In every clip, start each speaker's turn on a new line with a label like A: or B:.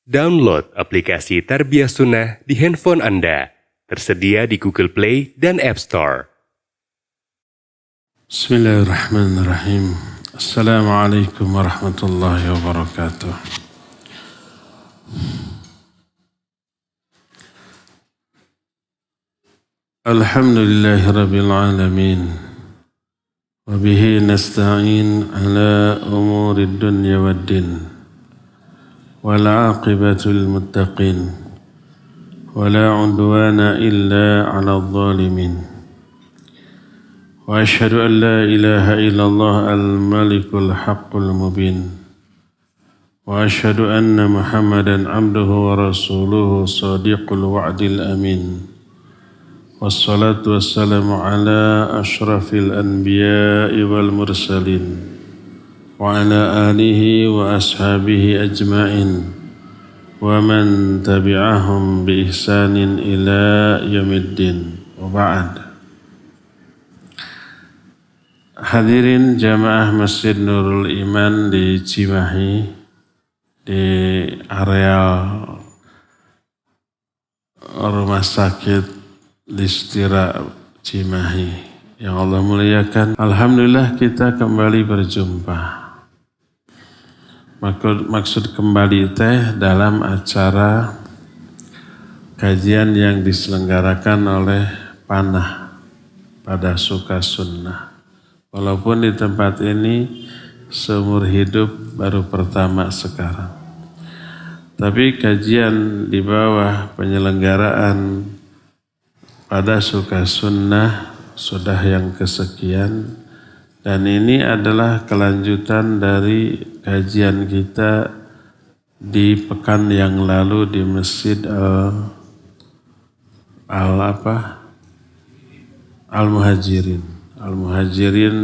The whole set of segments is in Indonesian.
A: Download aplikasi Tarbiyah Sunnah di handphone Anda. Tersedia di Google Play dan App Store.
B: Bismillahirrahmanirrahim. Assalamualaikum warahmatullahi wabarakatuh. Alhamdulillahi rabbil alamin. Wabihi nasta'in ala umurid dunya waddin. والعاقبة للمتقين ولا عدوان إلا على الظالمين وأشهد أن لا إله إلا الله الملك الحق المبين وأشهد أن محمدا عبده ورسوله صادق الوعد الأمين والصلاة والسلام على أشرف الأنبياء والمرسلين وعلى آله وأصحابه أجمعين ومن تبعهم بإحسان إلى يوم الدين وبعد. Hadirin jamaah Masjid Nurul Iman di Cimahi, di areal Rumah Sakit Listira Cimahi yang Allah muliakan. Alhamdulillah kita kembali berjumpa. Maksud kembali teh dalam acara kajian yang diselenggarakan oleh Panah pada Suka Sunnah. Walaupun di tempat ini seumur hidup baru pertama sekarang. Tapi kajian di bawah penyelenggaraan pada Suka Sunnah sudah yang kesekian. Dan ini adalah kelanjutan dari kajian kita di pekan yang lalu di Masjid Al-Muhajirin. Al-Muhajirin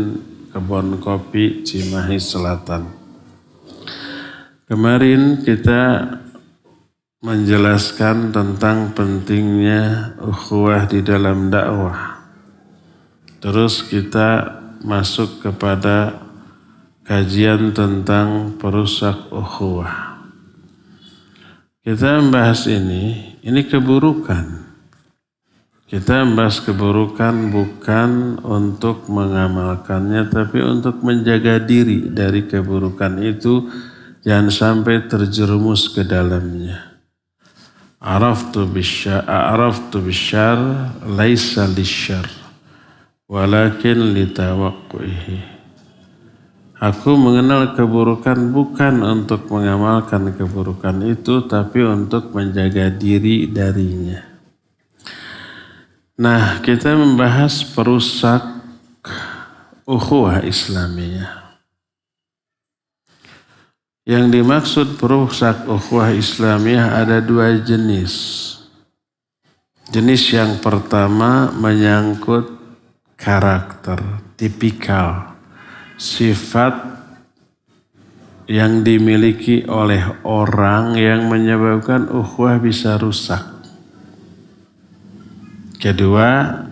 B: Kebon Kopi Cimahi Selatan. Kemarin kita menjelaskan tentang pentingnya ukhuwah di dalam dakwah. Terus kita masuk kepada kajian tentang perusak ukhuwah. Kita membahas ini keburukan. Kita membahas keburukan bukan untuk mengamalkannya, tapi untuk menjaga diri dari keburukan itu, jangan sampai terjerumus ke dalamnya. Araftu bisyar laisa lisyar walakin litawaqquhi. Aku mengenal keburukan bukan untuk mengamalkan keburukan itu, tapi untuk menjaga diri darinya. Nah, kita membahas perusak ukhuwah Islamiyah. Yang dimaksud perusak ukhuwah Islamiyah ada dua jenis. Jenis yang pertama menyangkut karakter, tipikal, sifat yang dimiliki oleh orang yang menyebabkan ukhuwah bisa rusak. Kedua,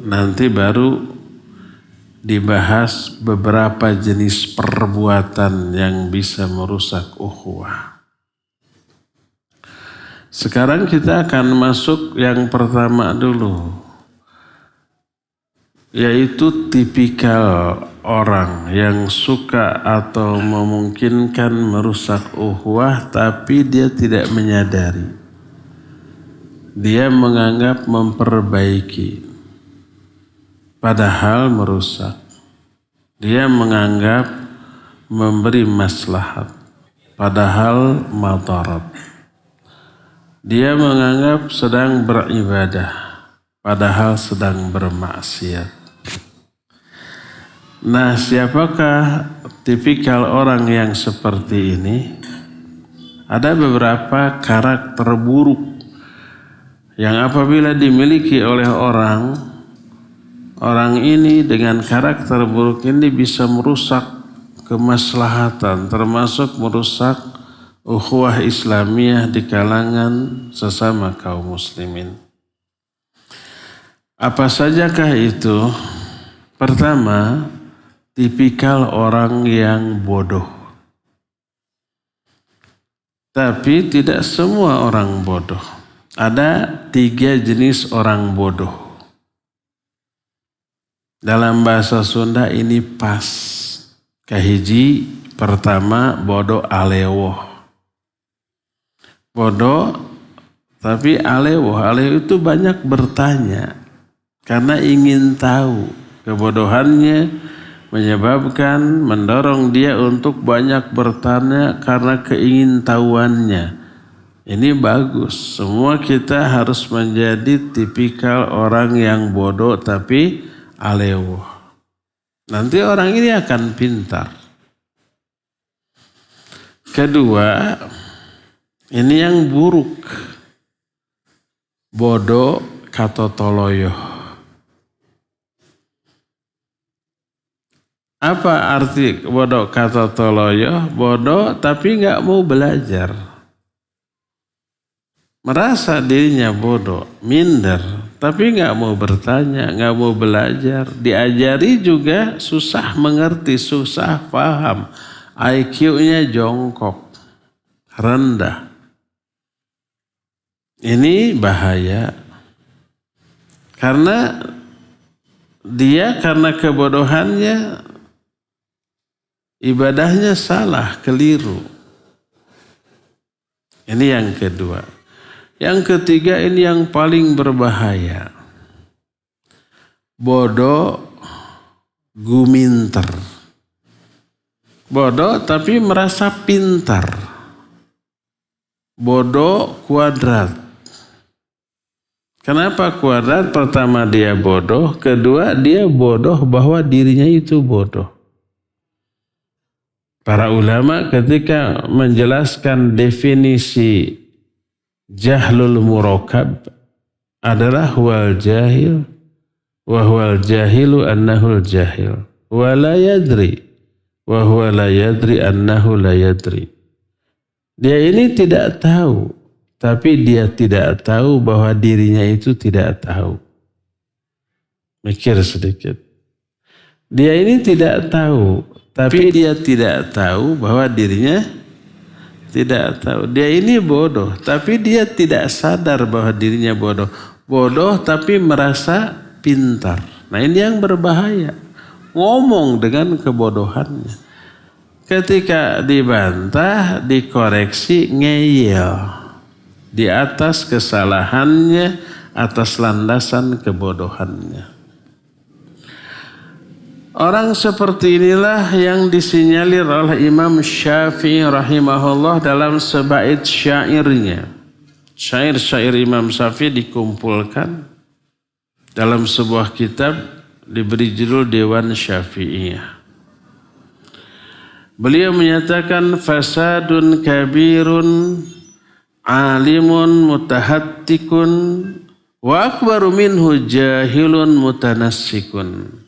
B: nanti baru dibahas beberapa jenis perbuatan yang bisa merusak ukhuwah. Sekarang kita akan masuk yang pertama dulu, yaitu tipikal orang yang suka atau memungkinkan merusak ukhuwah tapi dia tidak menyadari. Dia menganggap memperbaiki padahal merusak. Dia menganggap memberi maslahat padahal madarat. Dia menganggap sedang beribadah padahal sedang bermaksiat. Nah, siapakah tipikal orang yang seperti ini? Ada beberapa karakter buruk yang apabila dimiliki oleh orang ini dengan karakter buruk ini bisa merusak kemaslahatan, termasuk merusak ukhuwah Islamiyah di kalangan sesama kaum muslimin. Apa sajakah itu? Pertama, tipikal orang yang bodoh. Tapi tidak semua orang bodoh. Ada 3 jenis orang bodoh. Dalam bahasa Sunda ini pas. Kahiji pertama bodoh alewoh. Bodoh tapi alewoh. Alewoh itu banyak bertanya. Karena ingin tahu. Kebodohannya menyebabkan, mendorong dia untuk banyak bertanya karena keingintahuannya. Ini bagus. Semua kita harus menjadi tipikal orang yang bodoh tapi alewoh. Nanti orang ini akan pintar. Kedua, ini yang buruk. Bodoh katotoloyo. Apa arti bodoh katotoloyo? Bodoh tapi nggak mau belajar. Merasa dirinya bodoh, minder, tapi nggak mau bertanya, nggak mau belajar. Diajari juga susah mengerti, susah paham. IQ-nya jongkok, rendah. Ini bahaya. Karena kebodohannya ibadahnya salah, keliru. Ini yang kedua. Yang ketiga ini yang paling berbahaya. Bodoh guminter. Bodoh tapi merasa pintar. Bodoh kuadrat. Kenapa kuadrat? Pertama dia bodoh. Kedua dia bodoh bahwa dirinya itu bodoh. Para ulama ketika menjelaskan definisi jahlul murakab adalah huwal jahil wa huwal jahilu annahul jahil wa la yadri wa huwa la yadri annahu la yadri. Dia ini tidak tahu, tapi dia tidak tahu bahwa dirinya itu tidak tahu. Mikir sedikit. Dia ini tidak tahu, tapi dia tidak tahu bahwa dirinya tidak tahu. Dia ini bodoh, tapi dia tidak sadar bahwa dirinya bodoh. Bodoh tapi merasa pintar. Nah ini yang berbahaya. Ngomong dengan kebodohannya. Ketika dibantah, dikoreksi, ngeyel. Di atas kesalahannya, atas landasan kebodohannya. Orang seperti inilah yang disinyalir oleh Imam Syafi'i rahimahullah dalam sebait syairnya. Syair-syair Imam Syafi'i dikumpulkan dalam sebuah kitab diberi judul Dewan Syafi'iyah. Beliau menyatakan fasadun kabirun alimun mutahattikun wa akbaru minhu jahilun mutanassikun.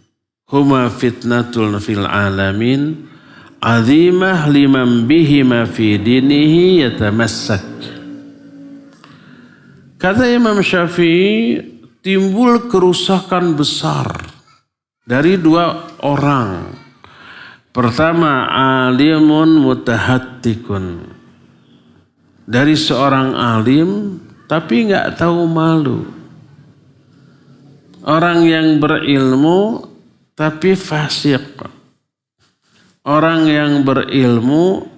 B: Huma fitnatul fil alamin azimah liman bihima fi dinihi yatamassak. Kata Imam Syafi'i, timbul kerusakan besar dari 2 orang. Pertama, alimun mutahattikun. Dari seorang alim tapi nggak tahu malu. Orang yang berilmu tapi fasik. Orang yang berilmu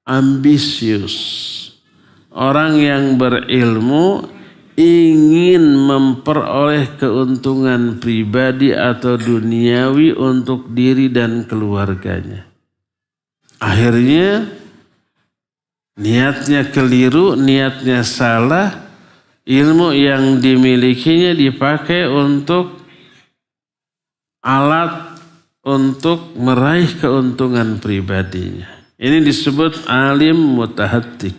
B: ambisius. Orang yang berilmu ingin memperoleh keuntungan pribadi atau duniawi untuk diri dan keluarganya. Akhirnya niatnya keliru, niatnya salah. Ilmu yang dimilikinya dipakai untuk alat untuk meraih keuntungan pribadinya. Ini disebut alim mutahattik.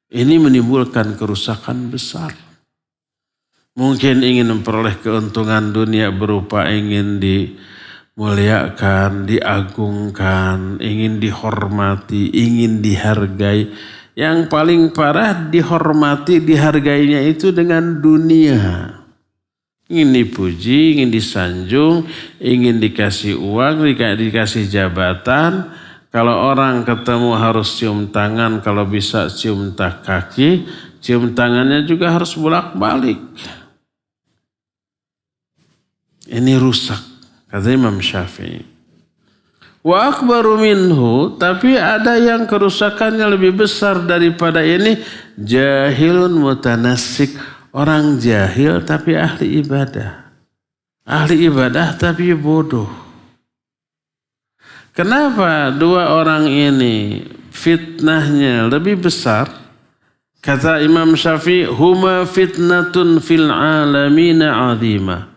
B: Ini menimbulkan kerusakan besar. Mungkin ingin memperoleh keuntungan dunia berupa ingin dimuliakan, diagungkan, ingin dihormati, ingin dihargai. Yang paling parah dihormati, dihargainya itu dengan dunia. Ingin dipuji, ingin disanjung, ingin dikasih uang, dikasih jabatan, Kalau orang ketemu harus cium tangan, kalau bisa cium kaki, cium tangannya juga harus bolak-balik. Ini rusak, kata Imam Syafi'i. Wa akbaru minhu, tapi ada yang kerusakannya lebih besar daripada ini. Jahilun mutanassik, orang jahil tapi ahli ibadah. Ahli ibadah tapi bodoh. Kenapa dua orang ini fitnahnya lebih besar? Kata Imam Syafi'i, huma fitnatun fil alamina azimah.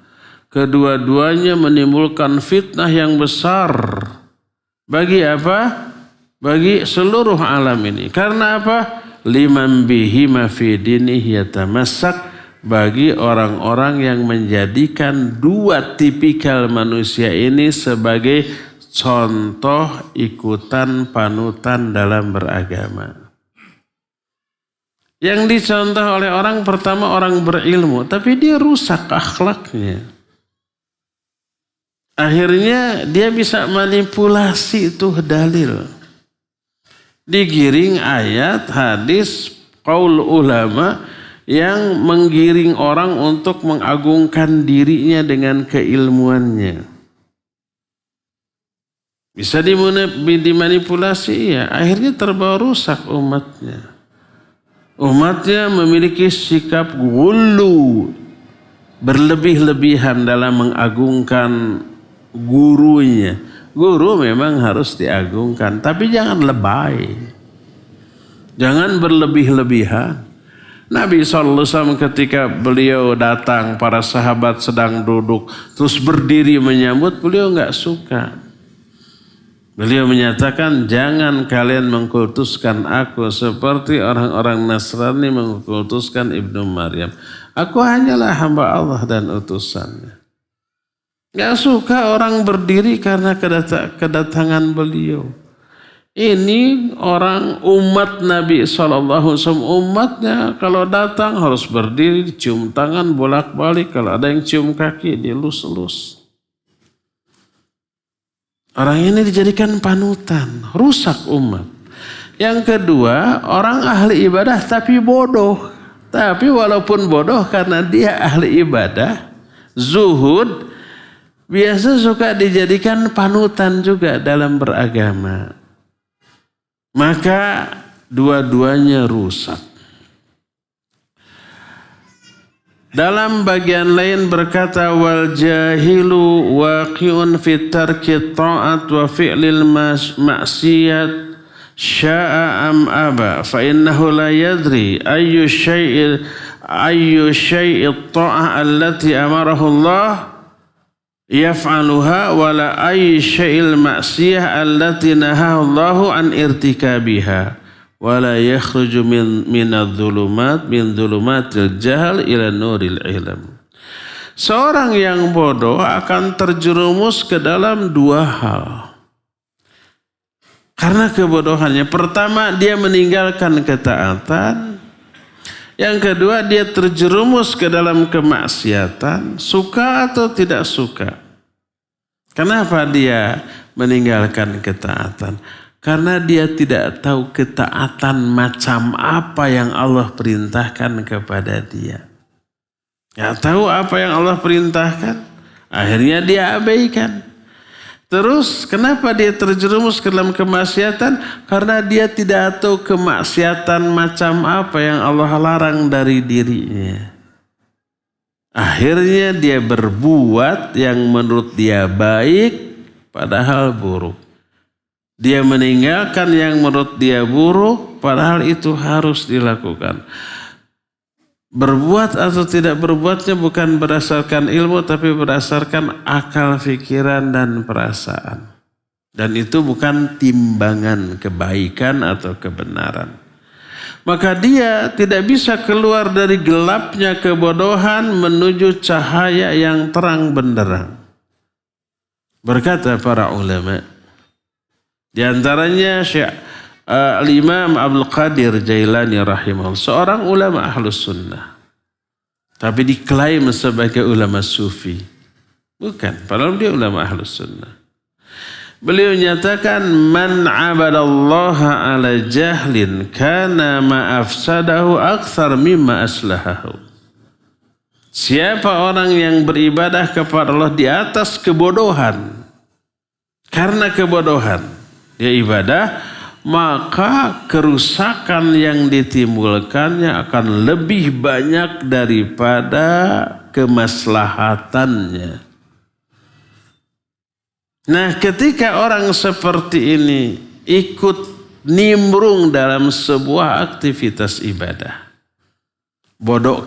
B: Kedua-duanya menimbulkan fitnah yang besar. Bagi apa? Bagi seluruh alam ini. Karena apa? Liman bihima fi dinihi yatamassak. Bagi orang-orang yang menjadikan dua tipikal manusia ini sebagai contoh ikutan panutan dalam beragama. Yang dicontoh oleh orang pertama orang berilmu, tapi dia rusak akhlaknya. Akhirnya dia bisa manipulasi itu dalil. Digiring ayat, hadis, qaul ulama yang menggiring orang untuk mengagungkan dirinya dengan keilmuannya. Bisa dimanipulasi ya, akhirnya terbawa rusak umatnya. Umatnya memiliki sikap ghulu, berlebih-lebihan dalam mengagungkan gurunya. Guru memang harus diagungkan, tapi jangan lebay. Jangan berlebih-lebihan. Nabi SAW ketika beliau datang, para sahabat sedang duduk, terus berdiri menyambut, beliau nggak suka. Beliau menyatakan, jangan kalian mengkultuskan aku seperti orang-orang Nasrani mengkultuskan Ibnu Maryam. Aku hanyalah hamba Allah dan utusannya. Gak suka orang berdiri karena kedatangan beliau. Ini orang umat Nabi SAW. Umatnya kalau datang harus berdiri, cium tangan bolak-balik. Kalau ada yang cium kaki, dilus-lus. Orang ini dijadikan panutan, rusak umat. Yang kedua, orang ahli ibadah tapi bodoh. Tapi walaupun bodoh karena dia ahli ibadah, zuhud, biasa suka dijadikan panutan juga dalam beragama. Maka dua-duanya rusak. Dalam bagian lain berkata, wal jahilu waqi'un fi tarki ta'at wa fi'lil maksiyat sya'a am aba fa innahu la yadri ayyu syai'i ta'ah allati amarahu Allah yaf'aluha wa la ayyu syai'il maksiyah allati nahahu Allah an irtikabiha. Wala yakhruju min dhulumatil jahal ila nuril ilm. Seorang yang bodoh akan terjerumus ke dalam dua hal. Karena kebodohannya. Pertama, dia meninggalkan ketaatan. Yang kedua, dia terjerumus ke dalam kemaksiatan. Suka atau tidak suka. Kenapa dia meninggalkan ketaatan? Karena dia tidak tahu ketaatan macam apa yang Allah perintahkan kepada dia. Gak tahu apa yang Allah perintahkan. Akhirnya dia abaikan. Terus kenapa dia terjerumus ke dalam kemaksiatan? Karena dia tidak tahu kemaksiatan macam apa yang Allah larang dari dirinya. Akhirnya dia berbuat yang menurut dia baik padahal buruk. Dia meninggalkan yang menurut dia buruk, padahal itu harus dilakukan. Berbuat atau tidak berbuatnya bukan berdasarkan ilmu, tapi berdasarkan akal, pikiran, dan perasaan. Dan itu bukan timbangan kebaikan atau kebenaran. Maka dia tidak bisa keluar dari gelapnya kebodohan menuju cahaya yang terang benderang. Berkata para ulama, di antaranya Syekh Al-Imam Abdul Qadir Jailani rahimahullah, seorang ulama ahlus sunnah. Tapi diklaim sebagai ulama sufi. Bukan, padahal dia ulama ahlus sunnah. Beliau nyatakan man abadallaha ala jahlin kana ma afsadahu akthar mimma aslahahu. Siapa orang yang beribadah kepada Allah di atas kebodohan, karena kebodohan dia ibadah, maka kerusakan yang ditimbulkannya akan lebih banyak daripada kemaslahatannya. Nah, ketika orang seperti ini ikut nimbrung dalam sebuah aktivitas ibadah, bodoh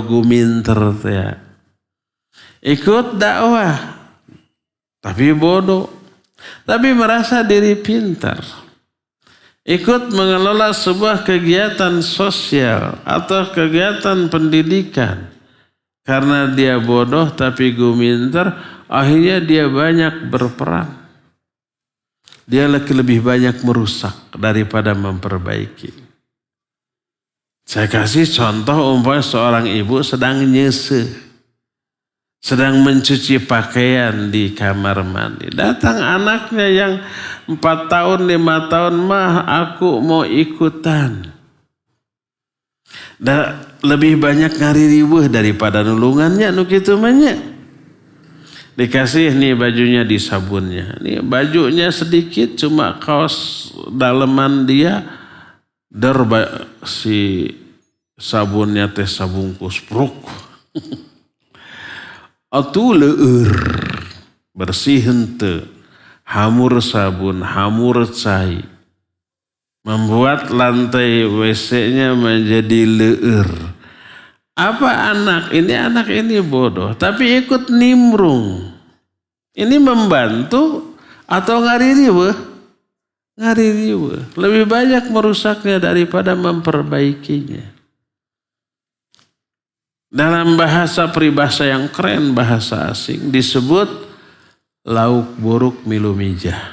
B: guminter ya, ikut dakwah tapi bodoh, tapi merasa diri pintar, ikut mengelola sebuah kegiatan sosial atau kegiatan pendidikan, karena dia bodoh tapi guminter, akhirnya dia banyak berperan. Dia lebih banyak merusak daripada memperbaiki. Saya kasih contoh umpamanya seorang ibu sedang nyese, sedang mencuci pakaian di kamar mandi. Datang anaknya yang 4 tahun, 5 tahun, mah aku mau ikutan. Lebih banyak ngaririweuh daripada nulungannya nu kitu mah nya. Dikasih nih bajunya di sabunnya. Nih bajunya sedikit cuma kaos daleman dia si sabunnya teh sabungkus pruk. Atuh leueur bersih henteu. Hamur sabun, hamur cai. Membuat lantai WC-nya menjadi leueur. Apa anak ini bodoh, tapi ikut nimbrung. Ini membantu atau ngaririweuh? Ngaririweuh. Lebih banyak merusaknya daripada memperbaikinya. Dalam bahasa peribahasa yang keren, bahasa asing, disebut lauk buruk milu mijah.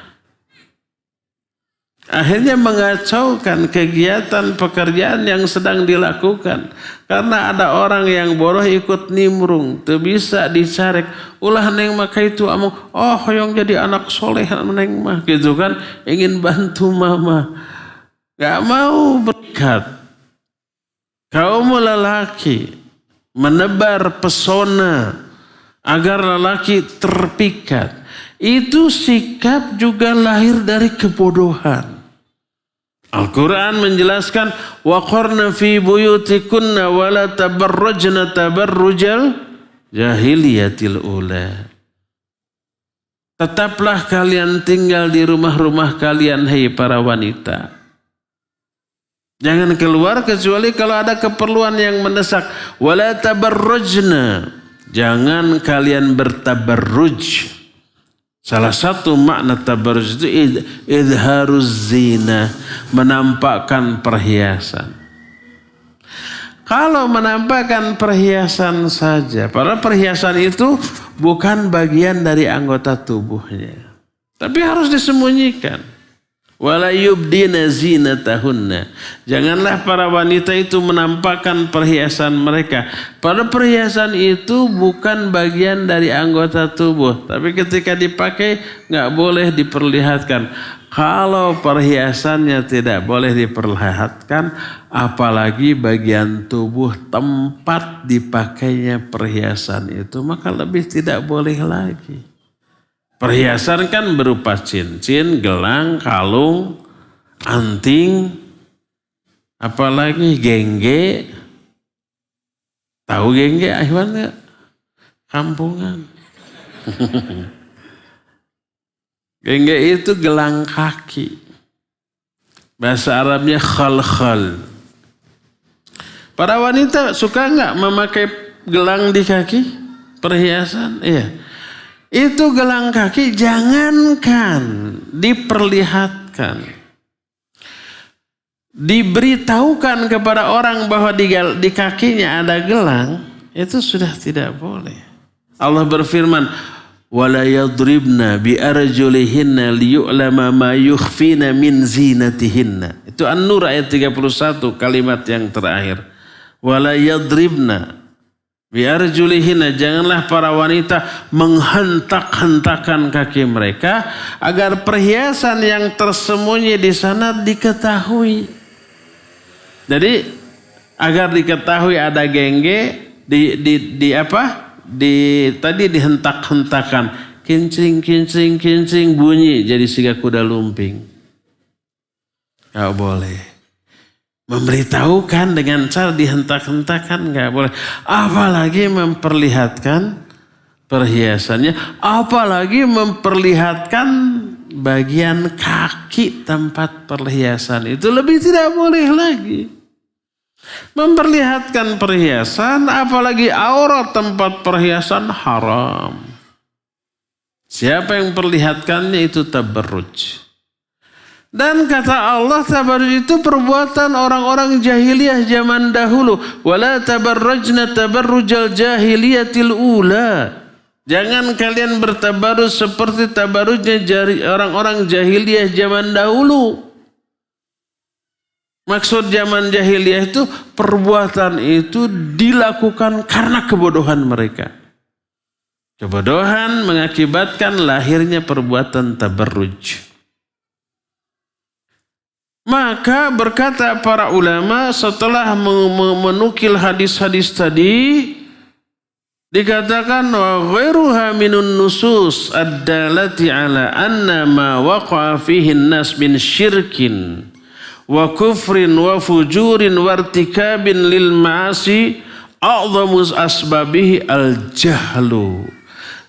B: Akhirnya mengacaukan kegiatan pekerjaan yang sedang dilakukan. Karena ada orang yang bodoh ikut nimbrung. Itu bisa dicarek. Ulah neng mah itu amung. Oh yang jadi anak soleh neng mah. Gitu kan. Ingin bantu mama. Gak mau berkat. Kaum lelaki menebar pesona agar lelaki terpikat. Itu sikap juga lahir dari kebodohan. Al-Quran menjelaskan waqarna fi buyutikunna wala tabarrajna tabarrujal jahiliyatil ula. Tetaplah kalian tinggal di rumah-rumah kalian, hai para wanita. Jangan keluar kecuali kalau ada keperluan yang mendesak. Wala tabarrujna, jangan kalian bertabarruj. Salah satu makna tabarruj itu idharuz zina, menampakkan perhiasan. Kalau menampakkan perhiasan saja, padahal perhiasan itu bukan bagian dari anggota tubuhnya, tapi harus disembunyikan. Wala yubdina zinatahunna. Janganlah para wanita itu menampakkan perhiasan mereka. Pada perhiasan itu bukan bagian dari anggota tubuh. Tapi ketika dipakai nggak boleh diperlihatkan. Kalau perhiasannya tidak boleh diperlihatkan, apalagi bagian tubuh tempat dipakainya perhiasan itu, maka lebih tidak boleh lagi. Perhiasan kan berupa cincin, gelang, kalung, anting, apalagi gengge. Tahu gengge Ahwan nggak? Kampungan. Gengge itu gelang kaki. Bahasa Arabnya khal-khal. Para wanita suka nggak memakai gelang di kaki? Perhiasan? Iya. Itu gelang kaki jangankan diperlihatkan. Diberitahukan kepada orang bahwa di kakinya ada gelang, itu sudah tidak boleh. Allah berfirman, "Wala yadribna bi arjulihinna liyu'lama ma yukhfina min zinatihinna." Itu An-Nur ayat 31 kalimat yang terakhir. Wala yadribna. Biarjulihinna, janganlah para wanita menghentak-hentakan kaki mereka agar perhiasan yang tersembunyi di sana diketahui. Jadi agar diketahui ada gengge tadi dihentak-hentakan, kincing bunyi jadi siga kuda lumping. Gak boleh. Memberitahukan dengan cara dihentak-hentakan nggak boleh. Apalagi memperlihatkan perhiasannya. Apalagi memperlihatkan bagian kaki tempat perhiasan. Itu lebih tidak boleh lagi. Memperlihatkan perhiasan, apalagi aurat tempat perhiasan haram. Siapa yang memperlihatkannya itu tabarruj. Dan kata Allah, tabarruj itu perbuatan orang-orang jahiliyah zaman dahulu. Wala tabarrajna tabarrujal jahiliyatil ula. Jangan kalian bertabarruj seperti tabarrujnya orang-orang jahiliyah zaman dahulu. Maksud zaman jahiliyah itu perbuatan itu dilakukan karena kebodohan mereka. Kebodohan mengakibatkan lahirnya perbuatan tabarruj. Maka berkata para ulama setelah menukil hadis-hadis tadi, dikatakan wa ghairuha minun nusus ad-dalati ala anna ma waqa'a fihi an-nas min syirkin wa kufrin wa fujurin wa irtikabin lil ma'asi a'dhamu asbabihi al-jahlu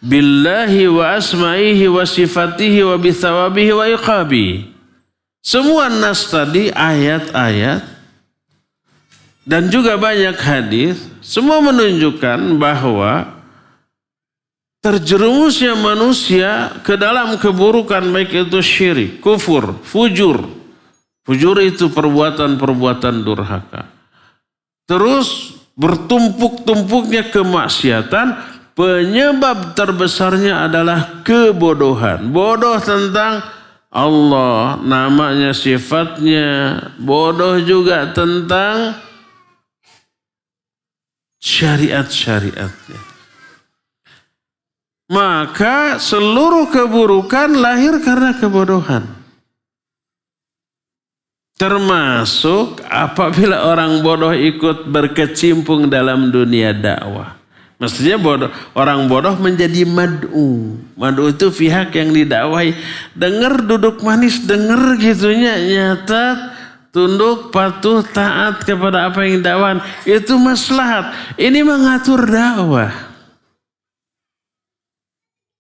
B: billahi wa asma'ihi wa sifatihi wa bithawabihi wa iqabihi. Semua nas tadi, ayat-ayat, dan juga banyak hadis, semua menunjukkan bahwa terjerumusnya manusia ke dalam keburukan, baik itu syirik, kufur, fujur. Fujur itu perbuatan-perbuatan durhaka. Terus bertumpuk-tumpuknya kemaksiatan, penyebab terbesarnya adalah kebodohan. Bodoh tentang Allah, namanya, sifatnya. Bodoh juga tentang syariat-syariatnya. Maka seluruh keburukan lahir karena kebodohan. Termasuk apabila orang bodoh ikut berkecimpung dalam dunia dakwah. Mestinya orang bodoh menjadi mad'u. Mad'u itu pihak yang didakwahi. Dengar duduk manis, dengar gitunya. Nyata, tunduk, patuh, taat kepada apa yang dakwahan. Itu maslahat. Ini mengatur dakwah.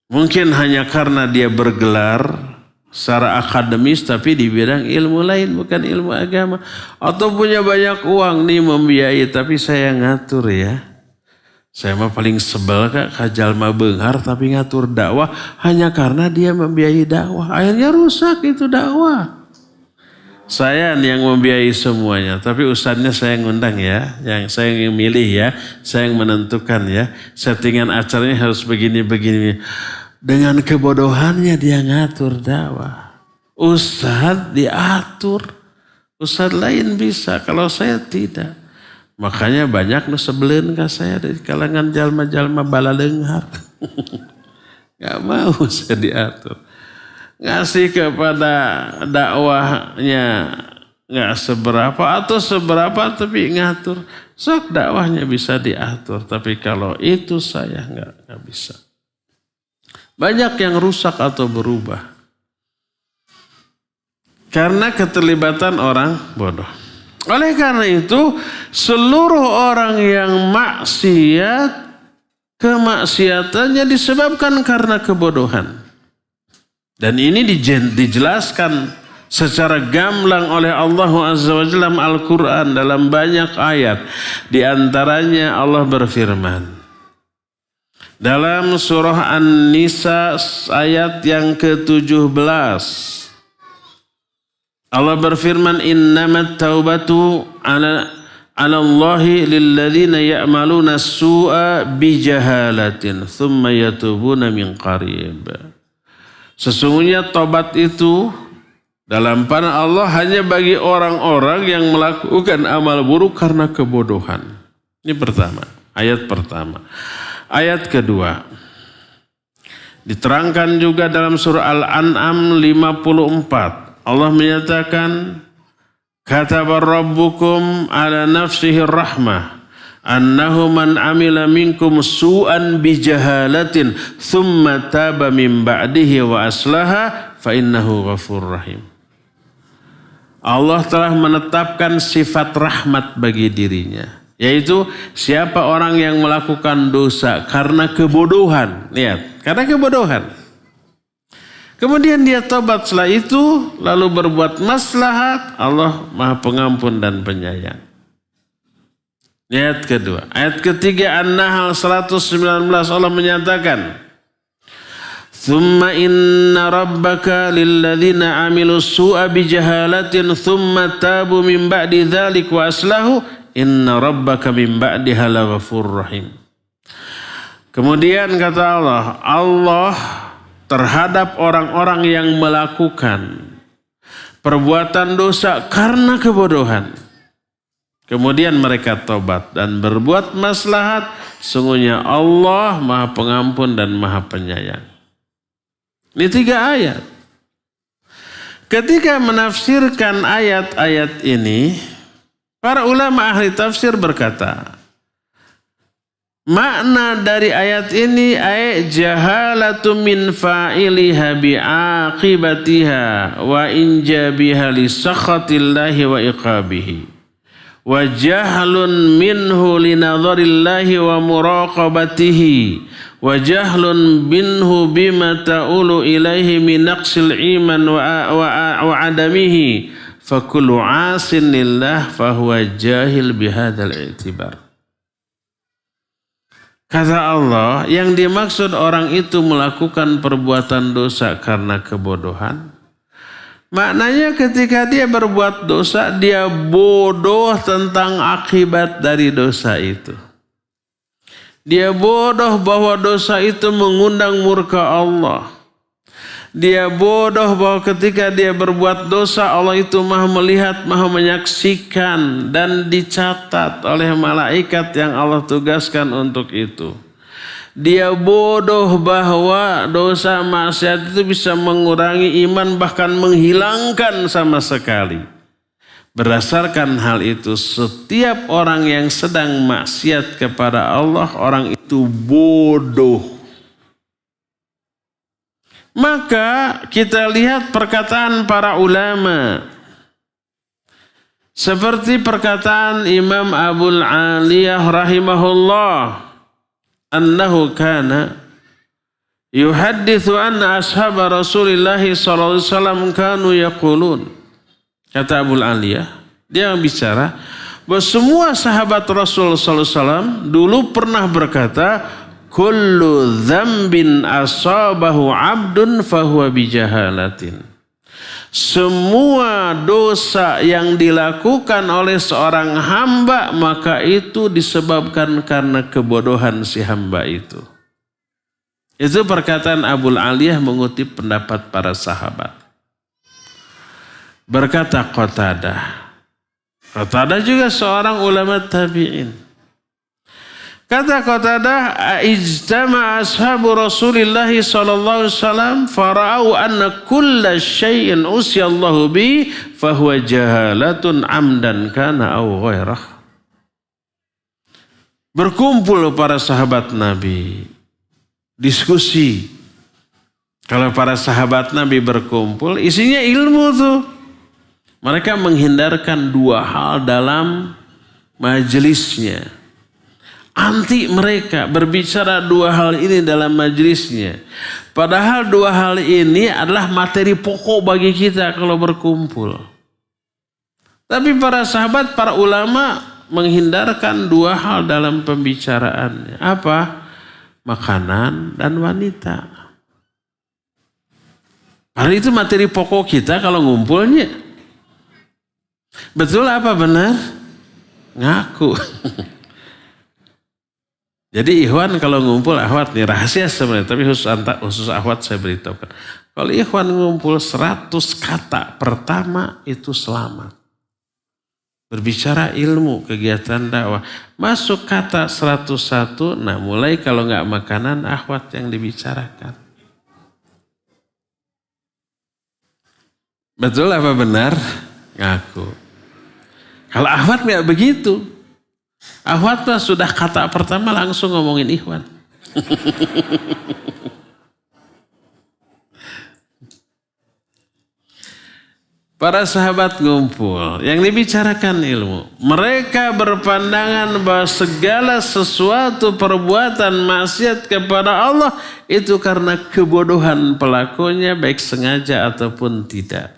B: Mungkin hanya karena dia bergelar secara akademis tapi di bidang ilmu lain, bukan ilmu agama. Atau punya banyak uang nih membiayai, tapi saya ngatur ya. Saya mah paling sebel kajal mah beunghar tapi ngatur dakwah hanya karena dia membiayai dakwah. Akhirnya rusak itu dakwah. Saya yang membiayai semuanya, tapi ustadznya saya ngundang ya, yang saya yang milih ya, saya yang menentukan ya. Settingan acaranya harus begini-begini. Dengan kebodohannya dia ngatur dakwah. Ustadz diatur, ustadz lain bisa, kalau saya tidak. Makanya banyak nu sebelen ka saya dari kalangan jalma-jalma balalenghar. Gak mau saya diatur. Ngasih kepada dakwahnya gak seberapa atau seberapa tapi ngatur. Sok dakwahnya bisa diatur, tapi kalau itu saya gak bisa. Banyak yang rusak atau berubah karena keterlibatan orang bodoh. Oleh karena itu, seluruh orang yang maksiat, kemaksiatannya disebabkan karena kebodohan. Dan ini dijelaskan secara gamblang oleh Allah Azza wa Jalla dalam Al-Quran dalam banyak ayat. Di antaranya Allah berfirman dalam surah An-Nisa ayat yang ke-17. Allah berfirman, innamat taubatu ala Allahi lilladzina ya'maluna su'a bijahalatin thumma yatubuna min qarib. Sesungguhnya tobat itu dalam pandangan Allah hanya bagi orang-orang yang melakukan amal buruk karena kebodohan. Ini pertama. Ayat pertama. Ayat kedua. Diterangkan juga dalam surah Al-An'am 54. Allah menyatakan, Kataba rabbukum ala nafsihi rahmah. Annahu man amila minkum su'an bijahalatin thumma taba min ba'dihi wa aslaha fa innahu ghafurur rahim. Allah telah menetapkan sifat rahmat bagi dirinya. Yaitu siapa orang yang melakukan dosa karena kebodohan. Lihat, karena kebodohan. Kemudian dia tobat setelah itu, lalu berbuat maslahat, Allah Maha Pengampun dan Penyayang. Ayat kedua. Ayat ketiga An-Nahl 119 Allah menyatakan, Thumma inna rabbaka lilladzina amilu su'a bijahalatin thumma tabu min ba'di dzalik wa aslahu inna rabbaka min ba'diha laghafurur rahim. Kemudian kata Allah, Allah terhadap orang-orang yang melakukan perbuatan dosa karena kebodohan. Kemudian mereka tobat dan berbuat maslahat, sungguhnya Allah Maha Pengampun dan Maha Penyayang. Ini 3 ayat. Ketika menafsirkan ayat-ayat ini, para ulama ahli tafsir berkata, makna dari ayat ini ay jahalatu min fa'iliha bi'aqibatiha wa injabiha li sakhatillahi wa iqabihi wa jahlun minhu li nadharillahi wa muraqabatihi wa jahlun minhu bima ta'ulu ilaihi min naqsil iman wa adamihi fakullu asin lillah fahuwa jahil bihadzal i'tibar. Kata Allah, yang dimaksud orang itu melakukan perbuatan dosa karena kebodohan. Maknanya ketika dia berbuat dosa, dia bodoh tentang akibat dari dosa itu. Dia bodoh bahwa dosa itu mengundang murka Allah. Dia bodoh bahwa ketika dia berbuat dosa, Allah itu maha melihat, maha menyaksikan dan dicatat oleh malaikat yang Allah tugaskan untuk itu. Dia bodoh bahwa dosa maksiat itu bisa mengurangi iman, bahkan menghilangkan sama sekali. Berdasarkan hal itu, setiap orang yang sedang maksiat kepada Allah, orang itu bodoh. Maka kita lihat perkataan para ulama. Seperti perkataan Imam Abul Aliyah rahimahullah. Annahu kana yuhaddithu anna ashab Rasulullah sallallahu alaihi wasallam kanu yaqulun. Kata Abul Aliyah, dia bicara bahwa semua sahabat Rasul sallallahu alaihi wasallam dulu pernah berkata, kullu dzambin asabahu 'abdun fahuwa bijahalatin. Semua dosa yang dilakukan oleh seorang hamba maka itu disebabkan karena kebodohan si hamba itu. Itu perkataan Abul Aliyah mengutip pendapat para sahabat. Berkata Qatadah. Qatadah juga seorang ulama tabi'in. Kata Qatadah, ijtama ashabu Rasulillah sallallahu alaihi wasallam fara'u anna kulla syai'in usyallahu bi fahuwa jahalatun amdan kana aw ghairah. Berkumpul para sahabat Nabi, diskusi. Kalau para sahabat Nabi berkumpul, isinya ilmu tuh. Mereka menghindarkan 2 hal dalam majelisnya. Anti mereka berbicara 2 hal ini dalam majelisnya. Padahal 2 hal ini adalah materi pokok bagi kita kalau berkumpul. Tapi para sahabat, para ulama menghindarkan 2 hal dalam pembicaraannya. Apa? Makanan dan wanita. Padahal itu materi pokok kita kalau ngumpulnya. Betul apa benar? Ngaku. Jadi ikhwan kalau ngumpul akhwat nih rahasia sebenarnya, tapi khusus akhwat saya beritahukan. Kalau ikhwan ngumpul 100 kata pertama itu selamat. Berbicara ilmu, kegiatan dakwah. Masuk kata 101, nah mulai kalau nggak makanan, akhwat yang dibicarakan. Betul apa benar? Ngaku. Kalau akhwat nggak begitu. Akhwat mah sudah kata pertama langsung ngomongin ikhwan. Para sahabat ngumpul, yang dibicarakan ilmu. Mereka berpandangan bahwa segala sesuatu perbuatan maksiat kepada Allah itu karena kebodohan pelakunya, baik sengaja ataupun tidak.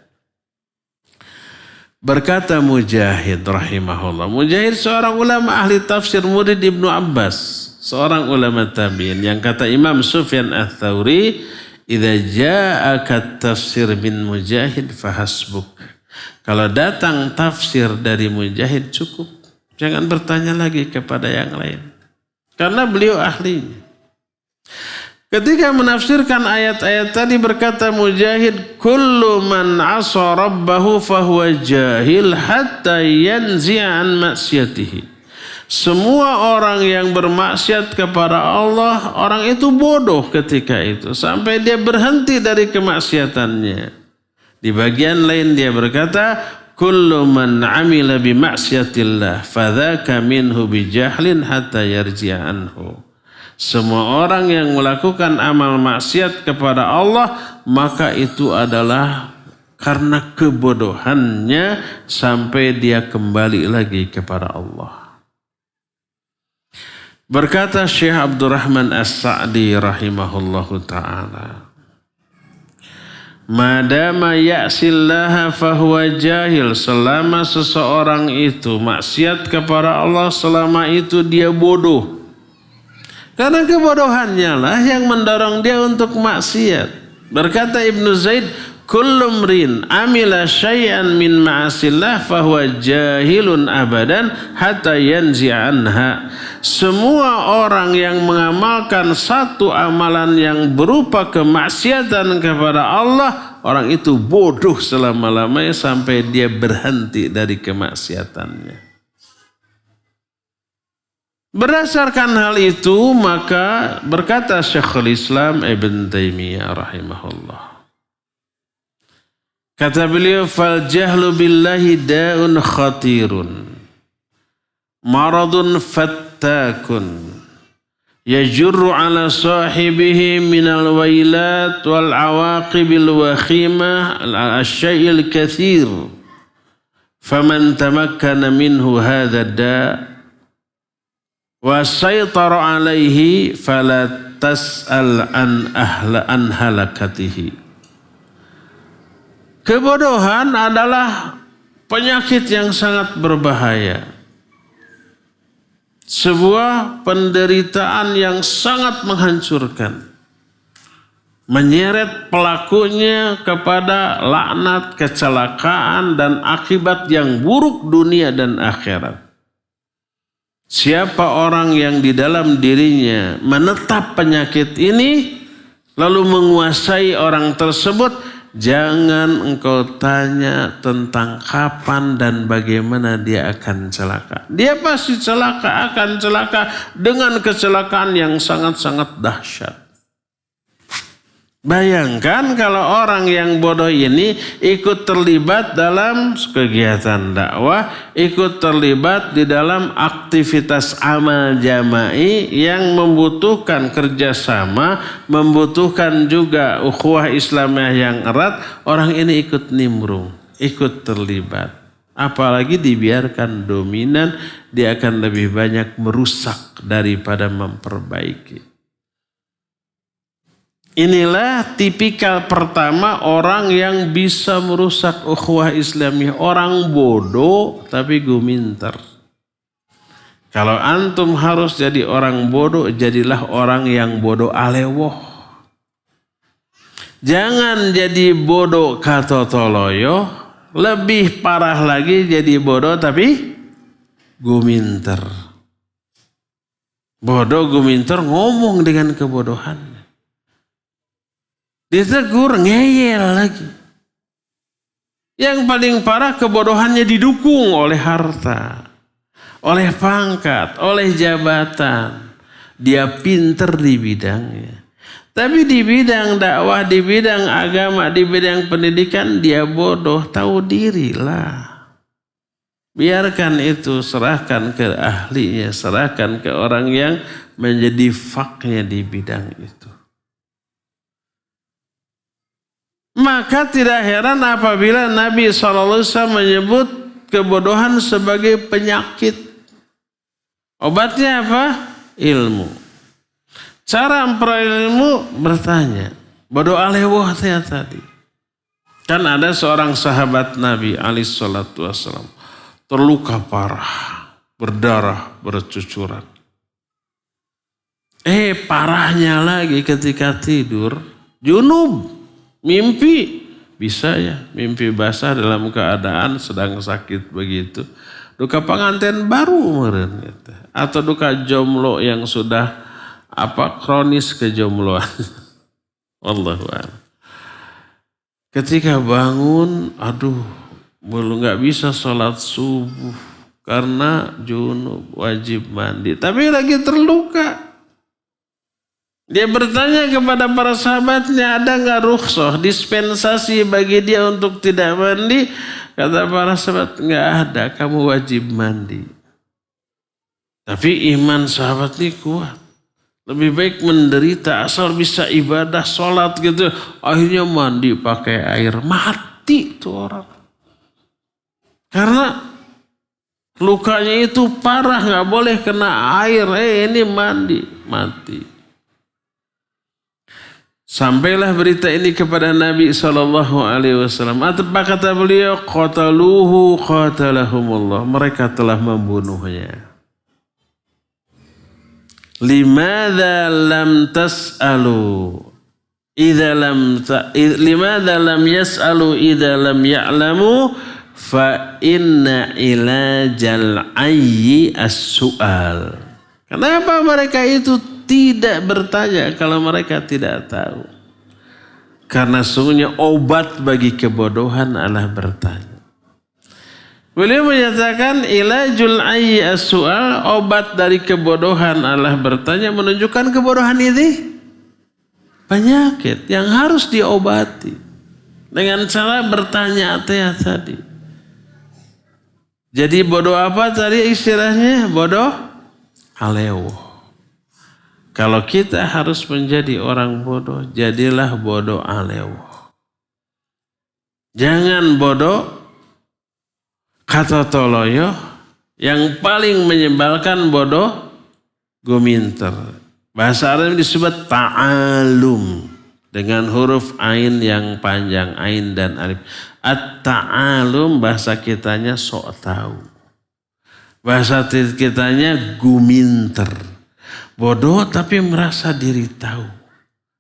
B: Berkata Mujahid rahimahullah. Mujahid seorang ulama ahli tafsir, murid Ibnu Abbas, seorang ulama tabi'in, yang kata Imam Sufyan Ats-Tsauri, idza ja'aka tafsir bin Mujahid fahasbuk. Kalau datang tafsir dari Mujahid cukup. Jangan bertanya lagi kepada yang lain. Karena beliau ahlinya. Ketika menafsirkan ayat-ayat tadi berkata Mujahid, kullu man 'asa rabbahu fahuwa jahil hatta yanzi'a an maksiatihi. Semua orang yang bermaksiat kepada Allah, orang itu bodoh ketika itu sampai dia berhenti dari kemaksiatannya. Di bagian lain dia berkata, kullu man 'amila bi maksiatillah fadzaka minhu bi jahlin hatta yarji'a anhu. Semua orang yang melakukan amal maksiat kepada Allah, maka itu adalah karena kebodohannya sampai dia kembali lagi kepada Allah. Berkata Syekh Abdurrahman As-Sa'di rahimahullahu ta'ala, madama ya'sillaha fahuwa jahil. Selama seseorang itu maksiat kepada Allah, selama itu dia bodoh. Karena kebodohannya lah yang mendorong dia untuk maksiat. Berkata Ibnu Zaid, kullu mrin amila syai'an min ma'asillah fahuwa jahilun abadan hatta yanzi'a anha. Semua orang yang mengamalkan satu amalan yang berupa kemaksiatan kepada Allah, orang itu bodoh selama-lamanya sampai dia berhenti dari kemaksiatannya. Berdasarkan hal itu, maka berkata Syekhul Islam Ibn Taimiyah rahimahullah. Kata beliau, fal jahlu billahi da'un khatirun, maradun fattakun, yajurru ala sahibihi minal wailat wal awaqibil wakhimah al-syai'il kathir. Faman tamakkana minhu hadha da' wa saytara alaihi fala tas'al an halakatihi. Kebodohan adalah penyakit yang sangat berbahaya. Sebuah penderitaan yang sangat menghancurkan. Menyeret pelakunya kepada laknat, kecelakaan dan akibat yang buruk dunia dan akhirat. Siapa orang yang di dalam dirinya menetap penyakit ini lalu menguasai orang tersebut, jangan engkau tanya tentang kapan dan bagaimana dia akan celaka. Dia pasti celaka, akan celaka dengan kecelakaan yang sangat-sangat dahsyat. Bayangkan kalau orang yang bodoh ini ikut terlibat dalam kegiatan dakwah, ikut terlibat di dalam aktivitas amal jama'i yang membutuhkan kerjasama, membutuhkan juga ukhuwah Islamiyah yang erat, orang ini ikut nimbrung, ikut terlibat. Apalagi dibiarkan dominan, dia akan lebih banyak merusak daripada memperbaiki. Inilah tipikal pertama orang yang bisa merusak ukhuwah Islamiyah. Orang bodoh tapi guminter. Kalau antum harus jadi orang bodoh, jadilah orang yang bodoh alewoh. Jangan jadi bodoh katotoloyo. Lebih parah lagi jadi bodoh tapi guminter. Bodoh guminter ngomong dengan kebodohan. Ditegur ngeyel lagi. Yang paling parah kebodohannya didukung oleh harta, oleh pangkat, oleh jabatan. Dia pinter di bidangnya. Tapi di bidang dakwah, di bidang agama, di bidang pendidikan dia bodoh, tahu dirilah. Biarkan itu, serahkan ke ahlinya, serahkan ke orang yang menjadi faknya di bidang itu. Maka tidak heran apabila Nabi SAW menyebut kebodohan sebagai penyakit. Obatnya apa? Ilmu. Cara mempelajari ilmu bertanya. Bodoh alewah saya tadi. Kan ada seorang sahabat Nabi alaihissalam terluka parah, berdarah, bercucuran. Parahnya lagi ketika tidur, junub, mimpi. Bisa ya, mimpi basah dalam keadaan sedang sakit begitu. Duka pengantin baru meren, gitu. Atau duka jomblo yang sudah kronis kejombloan. Wallahu a'lam. Ketika bangun, belum nggak bisa sholat subuh karena junub, wajib mandi. Tapi lagi terluka. Dia bertanya kepada para sahabatnya, ada nggak rukhsah, dispensasi bagi dia untuk tidak mandi? Kata para sahabat, nggak ada, kamu wajib mandi. Tapi iman sahabat ini kuat. Lebih baik menderita asal bisa ibadah, sholat gitu. Akhirnya mandi pakai air. Mati tuh orang. Karena lukanya itu parah, gak boleh kena air. Ini mandi, mati. Sampailah berita ini kepada Nabi SAW. Apa kata beliau? Qataluhu qatalahumullah. Mereka telah membunuhnya. Limadha lam tas'alu limadha lam yas'alu idza lam ya'lamu fa inna ilajal ayyi as-su'al. Kenapa mereka itu tidak bertanya kalau mereka tidak tahu? Karena sungguhnya obat bagi kebodohan adalah bertanya. Beliau menyatakan ilajul ayyi as-su'al, obat dari kebodohan adalah bertanya, menunjukkan kebodohan ini penyakit yang harus diobati dengan cara bertanya tadi. Jadi bodoh apa tadi istilahnya? Bodoh alewah. Kalau kita harus menjadi orang bodoh, jadilah bodoh alewah. Jangan bodoh kata toloyo, yang paling menyebalkan bodoh guminter. Bahasa Arab disebut ta'alum dengan huruf ain yang panjang, ain dan alif. At-ta'alum bahasa kitanya sok tahu. Bahasa kitanya guminter. Bodoh tapi merasa diri tahu.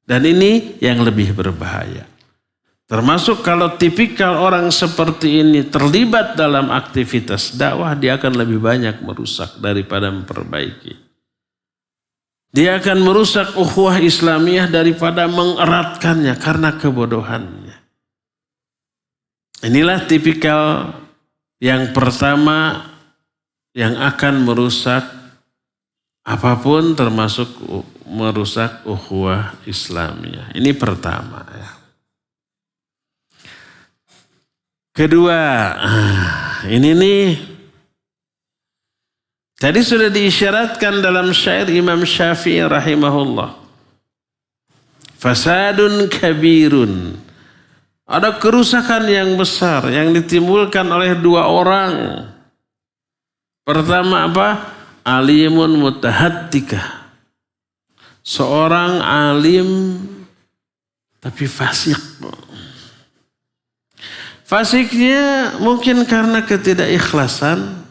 B: Dan ini yang lebih berbahaya. Termasuk kalau tipikal orang seperti ini terlibat dalam aktivitas dakwah, dia akan lebih banyak merusak daripada memperbaiki. Dia akan merusak ukhuwah Islamiyah daripada mengeratkannya karena kebodohannya. Inilah tipikal yang pertama yang akan merusak apapun, termasuk merusak ukhuwah Islamiyah. Ini pertama ya. Kedua, ini nih, tadi sudah diisyaratkan dalam syair Imam Syafi'i rahimahullah. Fasadun kabirun. Ada kerusakan yang besar yang ditimbulkan oleh dua orang. Pertama apa? Alimun mutahattikah. Seorang alim tapi fasik. Fasiknya mungkin karena ketidakikhlasan,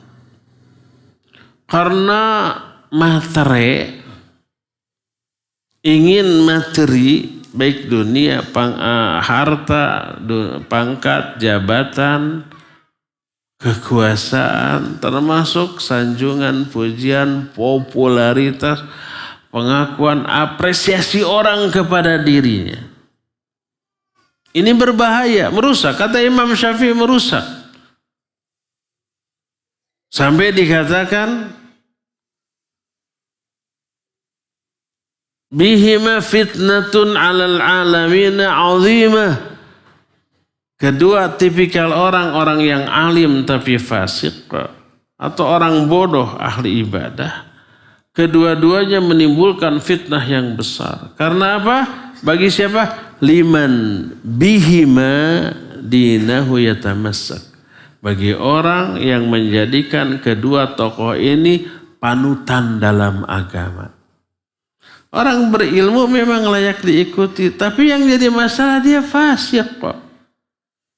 B: karena materi, ingin materi, baik dunia, harta, pangkat, jabatan, kekuasaan, termasuk sanjungan, pujian, popularitas, pengakuan, apresiasi orang kepada dirinya. Ini berbahaya, merusak. Kata Imam Syafi'i merusak. Sampai dikatakan bihima fitnatun 'alal 'alamina 'azimah. Kedua tipikal orang-orang yang alim tapi fasik atau orang bodoh ahli ibadah, kedua-duanya menimbulkan fitnah yang besar. Karena apa? Bagi siapa? Liman bihima dinahu yatamassak. Bagi orang yang menjadikan kedua tokoh ini panutan dalam agama. Orang berilmu memang layak diikuti, tapi yang jadi masalah dia fasik kok.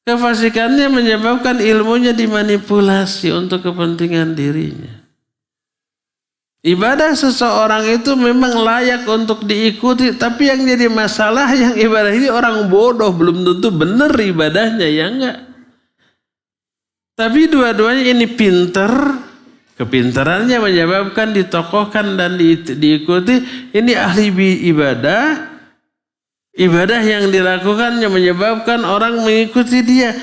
B: Kefasikannya menyebabkan ilmunya dimanipulasi untuk kepentingan dirinya. Ibadah seseorang itu memang layak untuk diikuti, tapi yang jadi masalah yang ibadah ini orang bodoh, belum tentu benar ibadahnya, ya enggak. Tapi dua-duanya ini pinter, kepintarannya menyebabkan ditokohkan dan diikuti. Ini ahli ibadah, ibadah yang dilakukannya menyebabkan orang mengikuti dia.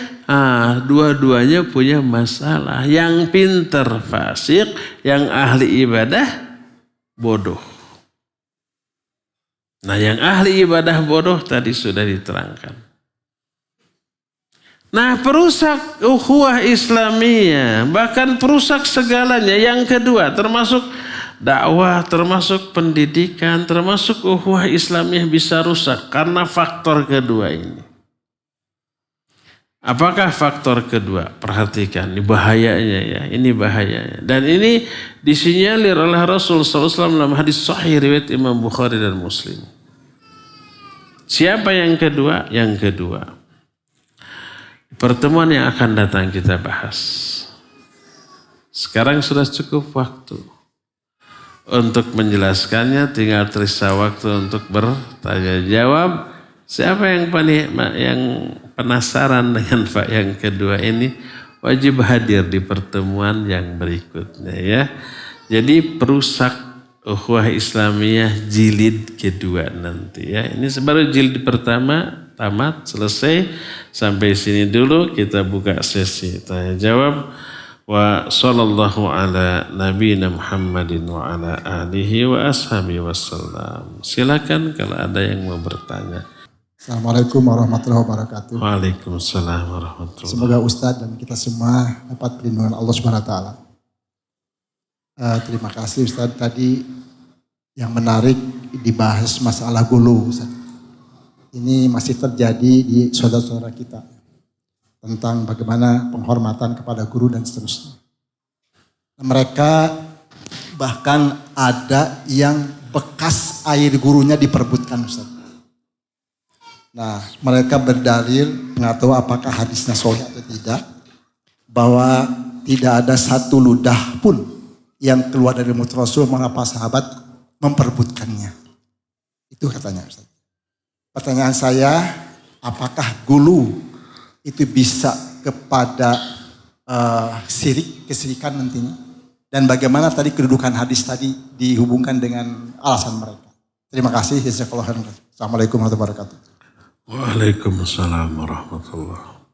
B: Dua-duanya punya masalah. Yang pinter fasik, yang ahli ibadah bodoh. Nah, yang ahli ibadah bodoh tadi sudah diterangkan. Nah, perusak ukhuwah Islamiyah, bahkan perusak segalanya. Yang kedua, termasuk dakwah, termasuk pendidikan, termasuk ukhuwah Islamiyah bisa rusak karena faktor kedua ini. Apakah faktor kedua? Perhatikan, ini bahayanya ya, ini bahayanya. Dan ini disinyalir oleh Rasul SAW dalam hadis sahih riwayat Imam Bukhari dan Muslim. Siapa yang kedua? Yang kedua, pertemuan yang akan datang kita bahas. Sekarang sudah cukup waktu untuk menjelaskannya, tinggal tersisa waktu untuk bertanya jawab. Siapa yang penasaran dengan Pak yang kedua ini wajib hadir di pertemuan yang berikutnya ya. Jadi perusak ukhuwah Islamiyah jilid kedua nanti ya. Ini baru jilid pertama tamat, selesai. Sampai sini dulu, kita buka sesi tanya jawab. Wa sallallahu ala nabiyina Muhammadin wa ala alihi wa ashabihi wassalam. Silakan kalau ada yang mau bertanya.
C: Assalamualaikum warahmatullahi wabarakatuh.
B: Waalaikumsalam warahmatullahi.
C: Semoga Ustadz dan kita semua dapat perlindungan Allah Subhanahu wa taala. Terima kasih Ustadz, tadi yang menarik dibahas masalah gulu Ustadz. Ini masih terjadi di saudara-saudara kita tentang bagaimana penghormatan kepada guru dan seterusnya. Mereka bahkan ada yang bekas air gurunya diperebutkan Ustaz. Nah, mereka berdalil, nggak tahu apakah hadisnya sahih atau tidak, bahwa tidak ada satu ludah pun yang keluar dari mulut Rasul mengapa sahabat memperebutkannya. Itu katanya Ustaz. Pertanyaan saya, apakah gulu itu bisa kepada kesirikan nantinya? Dan bagaimana tadi kedudukan hadis tadi dihubungkan dengan alasan mereka? Terima kasih. Assalamualaikum warahmatullahi wabarakatuh.
B: Waalaikumsalam warahmatullahi wabarakatuh.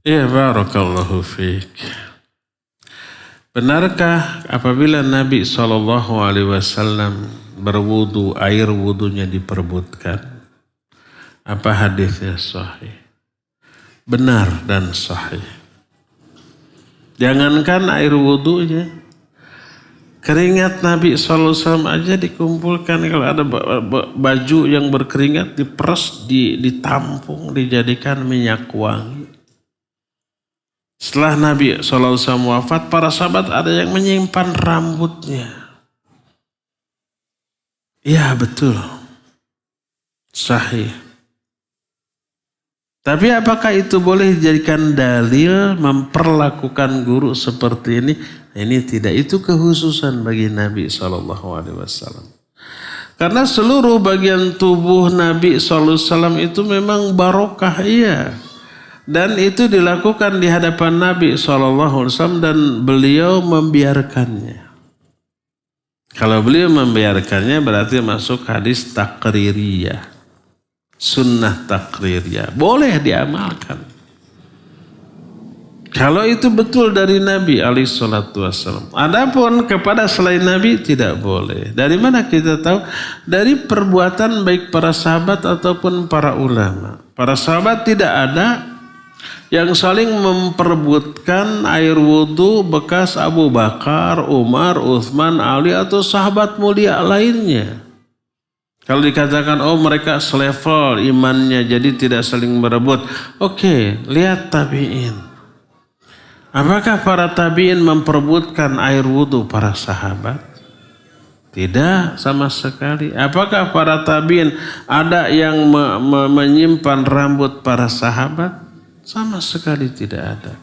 B: Ya barakallahu fiik. Benarkah apabila Nabi SAW berwudu, air wudunya diperebutkan? Apa hadisnya sahih? Benar dan sahih. Jangankan air wudunya, keringat Nabi SAW aja dikumpulkan. Kalau ada baju yang berkeringat diperes, ditampung, dijadikan minyak wangi. Setelah Nabi SAW wafat, para sahabat ada yang menyimpan rambutnya. Ya betul, sahih. Tapi apakah itu boleh dijadikan dalil memperlakukan guru seperti ini? Ini tidak, itu kekhususan bagi Nabi SAW. Karena seluruh bagian tubuh Nabi SAW itu memang barokah, iya. Dan itu dilakukan di hadapan Nabi SAW dan beliau membiarkannya. Kalau beliau membiarkannya berarti masuk hadis takririyah. sunnah takririyah. Boleh diamalkan. Kalau itu betul dari Nabi alaihissalam. Adapun kepada selain Nabi tidak boleh. Dari mana kita tahu? Dari perbuatan baik para sahabat ataupun para ulama. Para sahabat tidak ada yang saling memperebutkan air wudhu bekas Abu Bakar, Umar, Uthman, Ali atau sahabat mulia lainnya. Kalau dikatakan oh mereka selevel imannya jadi tidak saling berebut. Oke, lihat tabi'in. Apakah para tabi'in memperebutkan air wudhu para sahabat? Tidak sama sekali. Apakah para tabi'in ada yang menyimpan rambut para sahabat? Sama sekali tidak ada.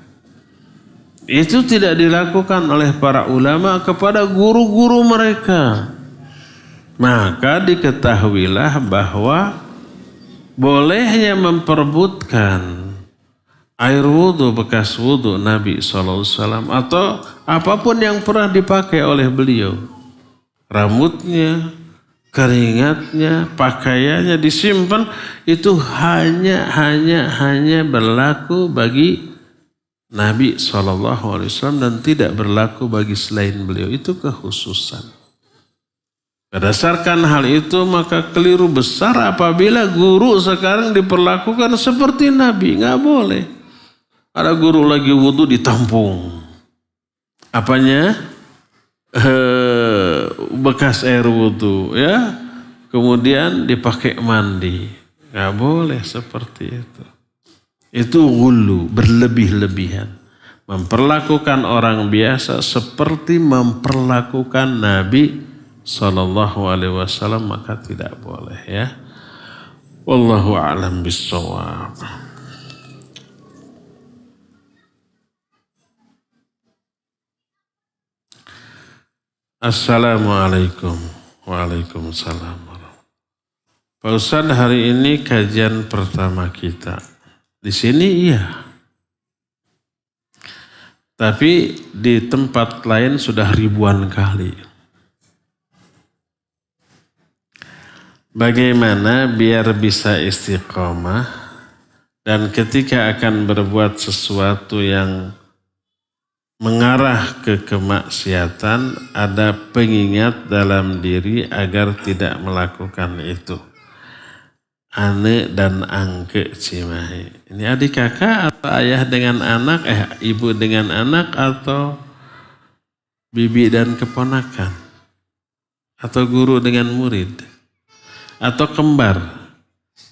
B: Itu tidak dilakukan oleh para ulama kepada guru-guru mereka. Maka diketahuilah bahwa bolehnya memperebutkan air wudhu bekas wudhu Nabi SAW atau apapun yang pernah dipakai oleh beliau. Rambutnya, keringatnya, pakaiannya disimpan, itu hanya berlaku bagi Nabi SAW dan tidak berlaku bagi selain beliau. Itu kekhususan. Berdasarkan hal itu maka keliru besar apabila guru sekarang diperlakukan seperti Nabi. Nggak boleh. Ada guru lagi wudhu ditampung. Apanya? Bekas air wudhu ya. Kemudian dipakai mandi. Nggak boleh seperti itu. Itu ghulu, berlebih-lebihan. Memperlakukan orang biasa seperti memperlakukan Nabi SAW maka tidak boleh ya. Wallahu a'lam bissawab. Assalamualaikum. Waalaikumsalam. Pak Ustadz, hari ini kajian pertama kita. Di sini iya. Tapi di tempat lain sudah ribuan kali. Bagaimana biar bisa istiqomah dan ketika akan berbuat sesuatu yang mengarah ke kemaksiatan ada pengingat dalam diri agar tidak melakukan itu. Ane dan angke Cimahi. Ini adik kakak atau ayah dengan anak, ibu dengan anak atau bibi dan keponakan? Atau guru dengan murid? Atau kembar?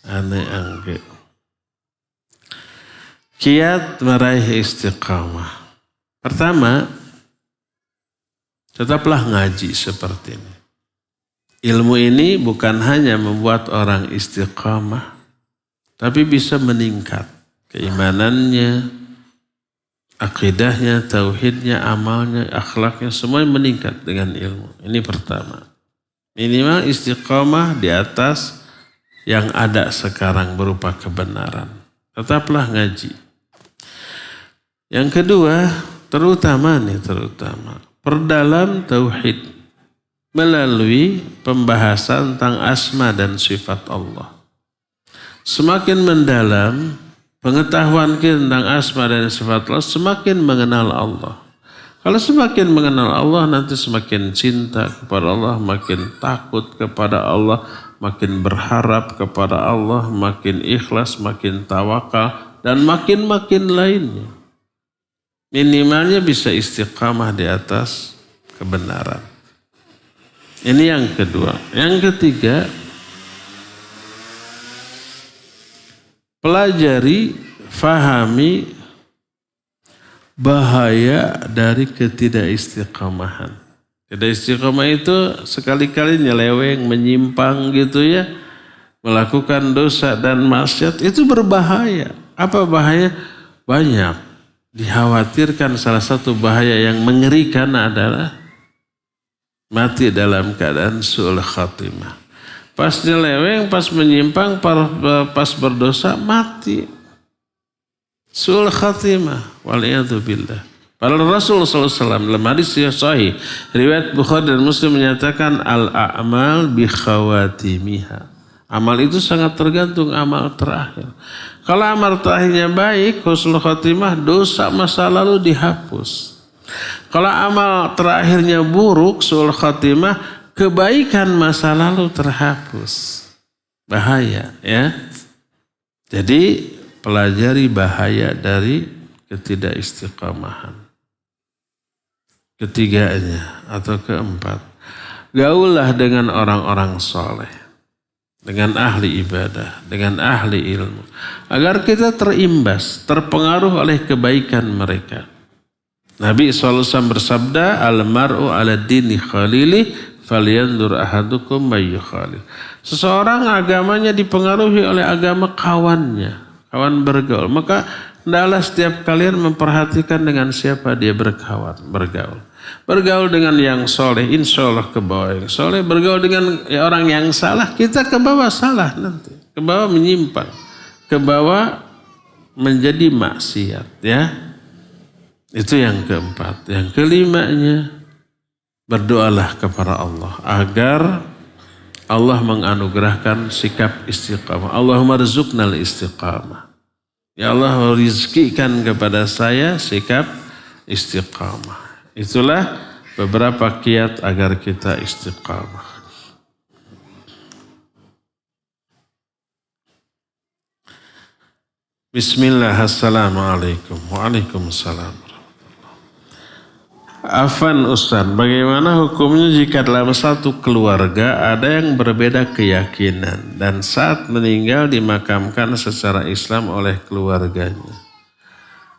B: Ane angke. Kiat meraih istiqamah. Pertama, tetaplah ngaji seperti ini. Ilmu ini bukan hanya membuat orang istiqamah, tapi bisa meningkat keimanannya, akidahnya, tauhidnya, amalnya, akhlaknya, semuanya meningkat dengan ilmu. Ini pertama. Minimal istiqamah di atas yang ada sekarang berupa kebenaran. Tetaplah ngaji. Yang kedua, terutama perdalam tauhid melalui pembahasan tentang asma dan sifat Allah. Semakin mendalam pengetahuan kita tentang asma dan sifat Allah, semakin mengenal Allah. Kalau semakin mengenal Allah, nanti semakin cinta kepada Allah, makin takut kepada Allah, makin berharap kepada Allah, makin ikhlas, makin tawakal, dan makin lainnya. Minimalnya bisa istiqamah di atas kebenaran. Ini yang kedua. Yang ketiga, pelajari, fahami bahaya dari ketidakistiqamahan. Ketidakistiqamah itu sekali-kali nyeleweng, menyimpang gitu ya. Melakukan dosa dan maksiat itu berbahaya. Apa bahaya? Banyak. Dikhawatirkan salah satu bahaya yang mengerikan adalah mati dalam keadaan su'ul khatimah. Pas nyeleweng, pas menyimpang, pas berdosa, mati. Su'ul khatimah. Waliyadzubillah. Padahal Rasulullah SAW dalam hadis yang sahih, riwayat Bukhari dan Muslim menyatakan al-a'mal bi khawatimiha. Amal itu sangat tergantung amal terakhir. Kalau amal terakhirnya baik, husnul khotimah, dosa masa lalu dihapus. Kalau amal terakhirnya buruk, su'ul khotimah, kebaikan masa lalu terhapus. Bahaya ya. Jadi pelajari bahaya dari ketidakistiqamahan. Ketiganya atau keempat, gaullah dengan orang-orang soleh, dengan ahli ibadah, dengan ahli ilmu, agar kita terimbas, terpengaruh oleh kebaikan mereka. Nabi SAW bersabda, al-mar'u ala dini khalili falyandur ahadukum may yukhalil. Seseorang agamanya dipengaruhi oleh agama kawannya, kawan bergaul. Maka hendaklah setiap kalian memperhatikan dengan siapa dia bergaul. Bergaul dengan yang soleh, insya Allah ke bawah yang soleh. Bergaul dengan orang yang salah, kita ke bawah salah nanti. Ke bawah menyimpang. Ke bawah menjadi maksiat ya. Itu yang keempat. Yang kelimanya, berdoalah kepada Allah agar Allah menganugerahkan sikap istiqamah. Allahumma rizuknal istiqamah. Ya Allah, rizkikan kepada saya sikap istiqamah. Itulah beberapa kiat agar kita istiqamah. Bismillah, assalamualaikum. Waalaikumsalam. Afan Ustaz, bagaimana hukumnya jika dalam satu keluarga ada yang berbeda keyakinan dan saat meninggal dimakamkan secara Islam oleh keluarganya?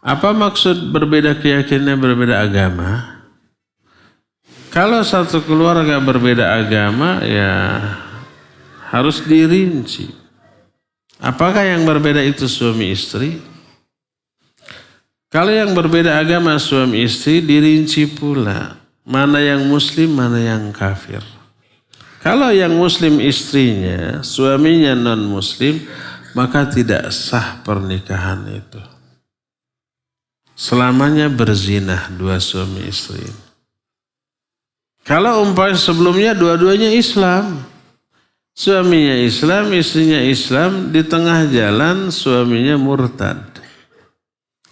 B: Apa maksud berbeda keyakinan, berbeda agama? Kalau satu keluarga berbeda agama ya harus dirinci. Apakah yang berbeda itu suami istri? Kalau yang berbeda agama suami istri dirinci pula. Mana yang muslim, mana yang kafir. Kalau yang muslim istrinya, suaminya non muslim, maka tidak sah pernikahan itu. Selamanya berzinah dua suami istri. Kalau umpamanya sebelumnya dua-duanya Islam. Suaminya Islam, istrinya Islam, di tengah jalan suaminya murtad.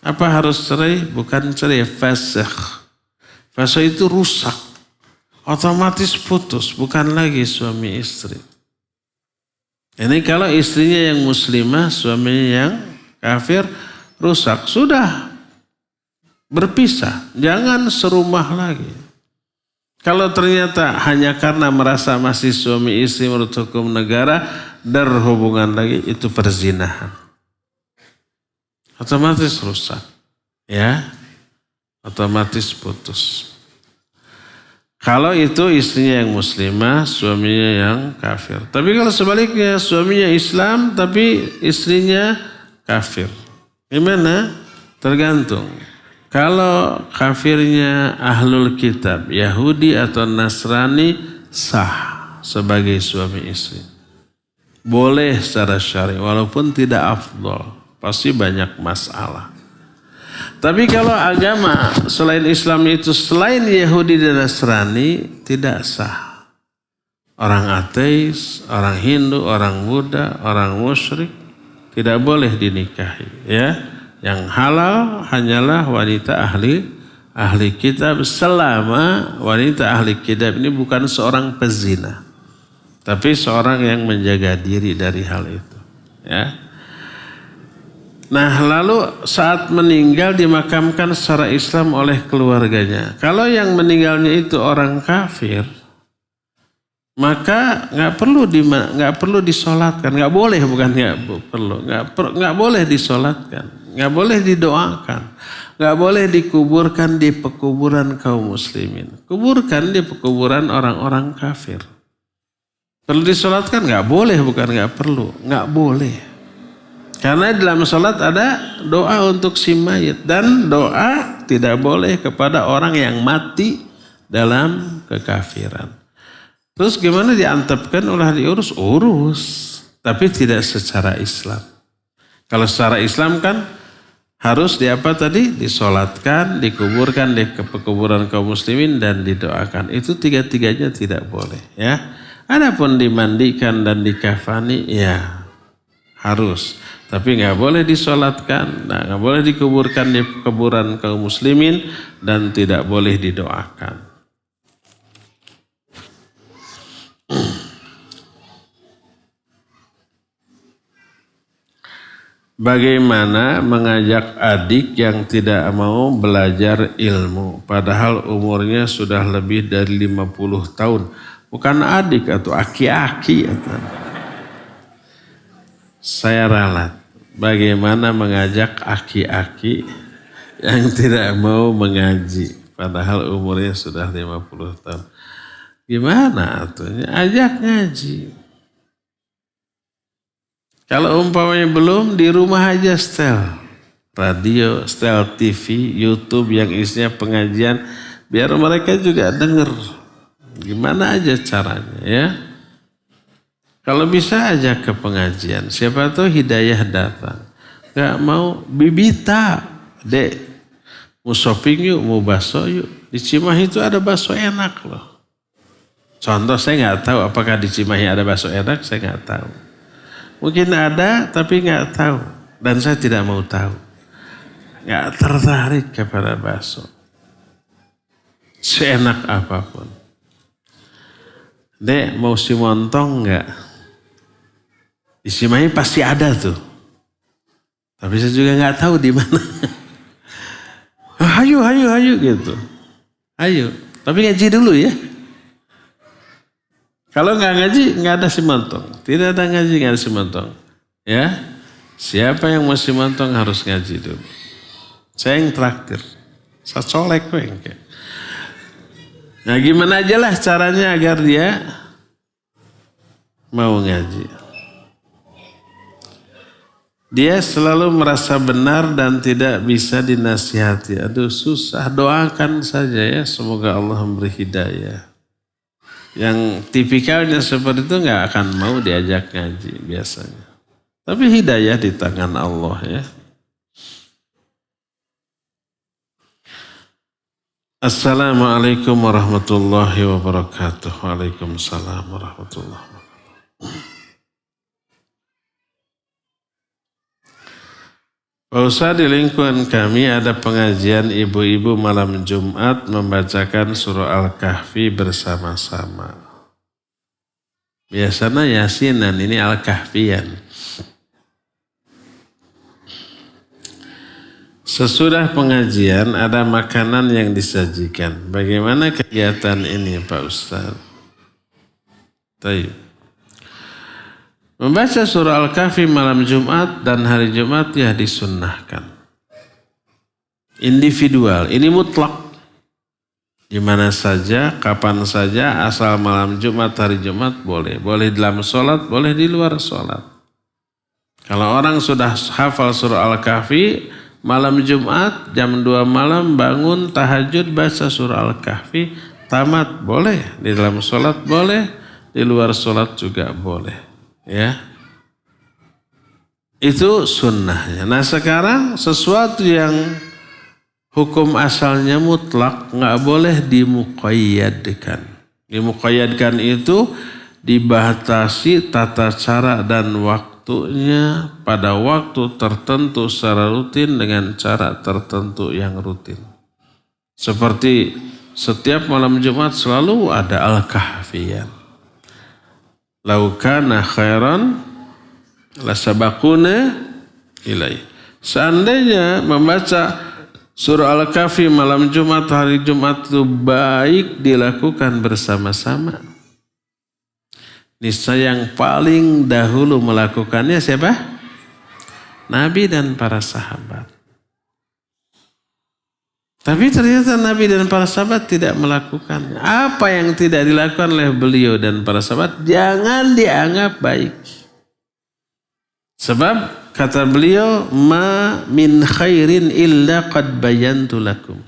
B: Apa harus cerai? Bukan cerai, fasakh. Fasakh itu rusak. Otomatis putus, bukan lagi suami istri. Ini kalau istrinya yang muslimah, suaminya yang kafir, rusak. Sudah berpisah, jangan serumah lagi. Kalau ternyata hanya karena merasa masih suami istri menurut hukum negara, berhubungan lagi, itu perzinahan. Otomatis rusak, ya, otomatis putus. Kalau itu istrinya yang muslimah, suaminya yang kafir. Tapi kalau sebaliknya suaminya Islam, tapi istrinya kafir, gimana? Tergantung. Kalau kafirnya ahlul kitab, Yahudi atau Nasrani, sah sebagai suami istri. Boleh secara syar'i, walaupun tidak afdol. Pasti banyak masalah. Tapi kalau agama selain Islam itu, selain Yahudi dan Nasrani, tidak sah. Orang ateis, orang Hindu, orang Buddha, orang musyrik, tidak boleh dinikahi. Ya, yang halal hanyalah wanita ahli kitab, selama wanita ahli kitab ini bukan seorang pezina, tapi seorang yang menjaga diri dari hal itu. Ya. Nah, lalu saat meninggal dimakamkan secara Islam oleh keluarganya. Kalau yang meninggalnya itu orang kafir, maka nggak perlu disolatkan, nggak boleh, bukan nggak boleh disolatkan, nggak boleh didoakan, nggak boleh dikuburkan di pekuburan kaum muslimin. Kuburkan di pekuburan orang-orang kafir. Perlu disolatkan? Nggak boleh, bukan nggak perlu, nggak boleh. Karena dalam sholat ada doa untuk si mayit. Dan doa tidak boleh kepada orang yang mati dalam kekafiran. Terus gimana diantepkan, ulah diurus? Urus. Tapi tidak secara Islam. Kalau secara Islam kan harus disolatkan, dikuburkan di pekuburan kaum muslimin dan didoakan. Itu tiga-tiganya tidak boleh. Ya. Adapun dimandikan dan dikafani, ya harus. Tapi nggak boleh disolatkan, nggak boleh dikuburkan di kuburan kaum muslimin, dan tidak boleh didoakan. Bagaimana mengajak adik yang tidak mau belajar ilmu, padahal umurnya sudah lebih dari 50 tahun. Bukan adik atau aki-aki. Saya ralat. Bagaimana mengajak aki-aki yang tidak mau mengaji, padahal umurnya sudah 50 tahun. Gimana atunya? Ajak ngaji. Kalau umpamanya belum, di rumah aja setel radio, setel TV, YouTube yang isinya pengajian, biar mereka juga denger. Gimana aja caranya ya. Kalau bisa ajak ke pengajian, siapa tahu hidayah datang. Gak mau, bibita, dek, mau shopping yuk, mau bakso yuk. Di Cimahi itu ada bakso enak loh. Contoh, saya nggak tahu apakah di Cimahi ada bakso enak, saya nggak tahu. Mungkin ada, tapi nggak tahu. Dan saya tidak mau tahu. Nggak tertarik kepada bakso. Seenak apapun. Dek, mau si montong nggak? Di Cimahi pasti ada tuh. Tapi saya juga nggak tahu di mana. Hayu gitu. Ayo. Tapi ngaji dulu ya. Kalau nggak ngaji, nggak ada si montong. Tidak ada ngaji, nggak ada si montong. Ya, siapa yang mau si montong harus ngaji dulu. Saya yang traktir. Saya colek wengke. Nah, gimana aja lah caranya agar dia mau ngaji. Dia selalu merasa benar dan tidak bisa dinasihati. Aduh, susah. Doakan saja ya, semoga Allah memberi hidayah. Yang tipikalnya seperti itu nggak akan mau diajak ngaji biasanya. Tapi hidayah di tangan Allah ya. Assalamualaikum warahmatullahi wabarakatuh. Waalaikumsalam warahmatullahi wabarakatuh. Pak Ustaz, di lingkungan kami ada pengajian ibu-ibu malam Jumat membacakan surah Al-Kahfi bersama-sama. Biasanya yasinan, ini Al-Kahfian. Sesudah pengajian ada makanan yang disajikan. Bagaimana kegiatan ini Pak Ustaz? Baik. Membaca surah Al-Kahfi malam Jumat dan hari Jumat ya disunnahkan. Individual, ini mutlak. Di mana saja, kapan saja, asal malam Jumat, hari Jumat boleh. Boleh dalam sholat, boleh di luar sholat. Kalau orang sudah hafal surah Al-Kahfi, malam Jumat jam 2 malam bangun tahajud baca surah Al-Kahfi, tamat boleh. Di dalam sholat boleh, di luar sholat juga boleh. Ya, itu sunnahnya. Nah sekarang sesuatu yang hukum asalnya mutlak nggak boleh dimuqayyadkan. Dimuqayyadkan itu dibatasi tata cara dan waktunya pada waktu tertentu secara rutin dengan cara tertentu yang rutin. Seperti setiap malam Jumat selalu ada Al-Kahfiyan. Lau kana khairan lasabaquna ilaih. Seandainya membaca surah Al-Kahfi malam Jumat, hari Jumat itu baik dilakukan bersama-sama. Niscaya yang paling dahulu melakukannya siapa? Nabi dan para sahabat. Tapi ternyata Nabi dan para sahabat tidak melakukannya. Apa yang tidak dilakukan oleh beliau dan para sahabat jangan dianggap baik. Sebab kata beliau, ma min khairin illa qad bayantu lakum.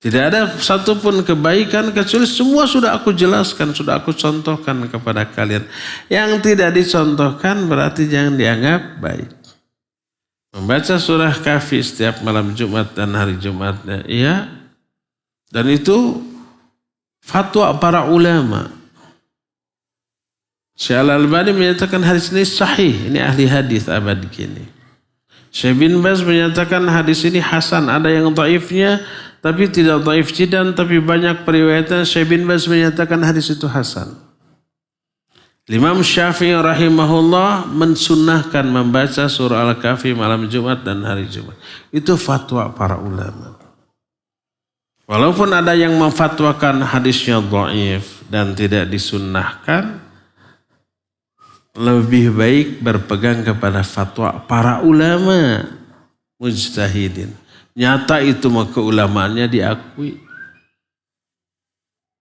B: Tidak ada satupun kebaikan kecuali semua sudah aku jelaskan, sudah aku contohkan kepada kalian. Yang tidak dicontohkan berarti jangan dianggap baik. Membaca surah Kahfi setiap malam Jumat dan hari Jumatnya, iya. Dan itu fatwa para ulama. Syekh Al-Albani menyatakan hadis ini sahih. Ini ahli hadis abad gini. Syekh bin Baz menyatakan hadis ini hasan. Ada yang dhaifnya tapi tidak dhaif jiddan, tapi banyak periwayatan. Syekh bin Baz menyatakan hadis itu hasan. Imam Syafi'i rahimahullah mensunnahkan membaca surah Al-Kahfi malam Jumat dan hari Jumat. Itu fatwa para ulama. Walaupun ada yang memfatwakan hadisnya dhaif dan tidak disunnahkan, lebih baik berpegang kepada fatwa para ulama mujtahidin. Nyata itu mah keulamaannya diakui.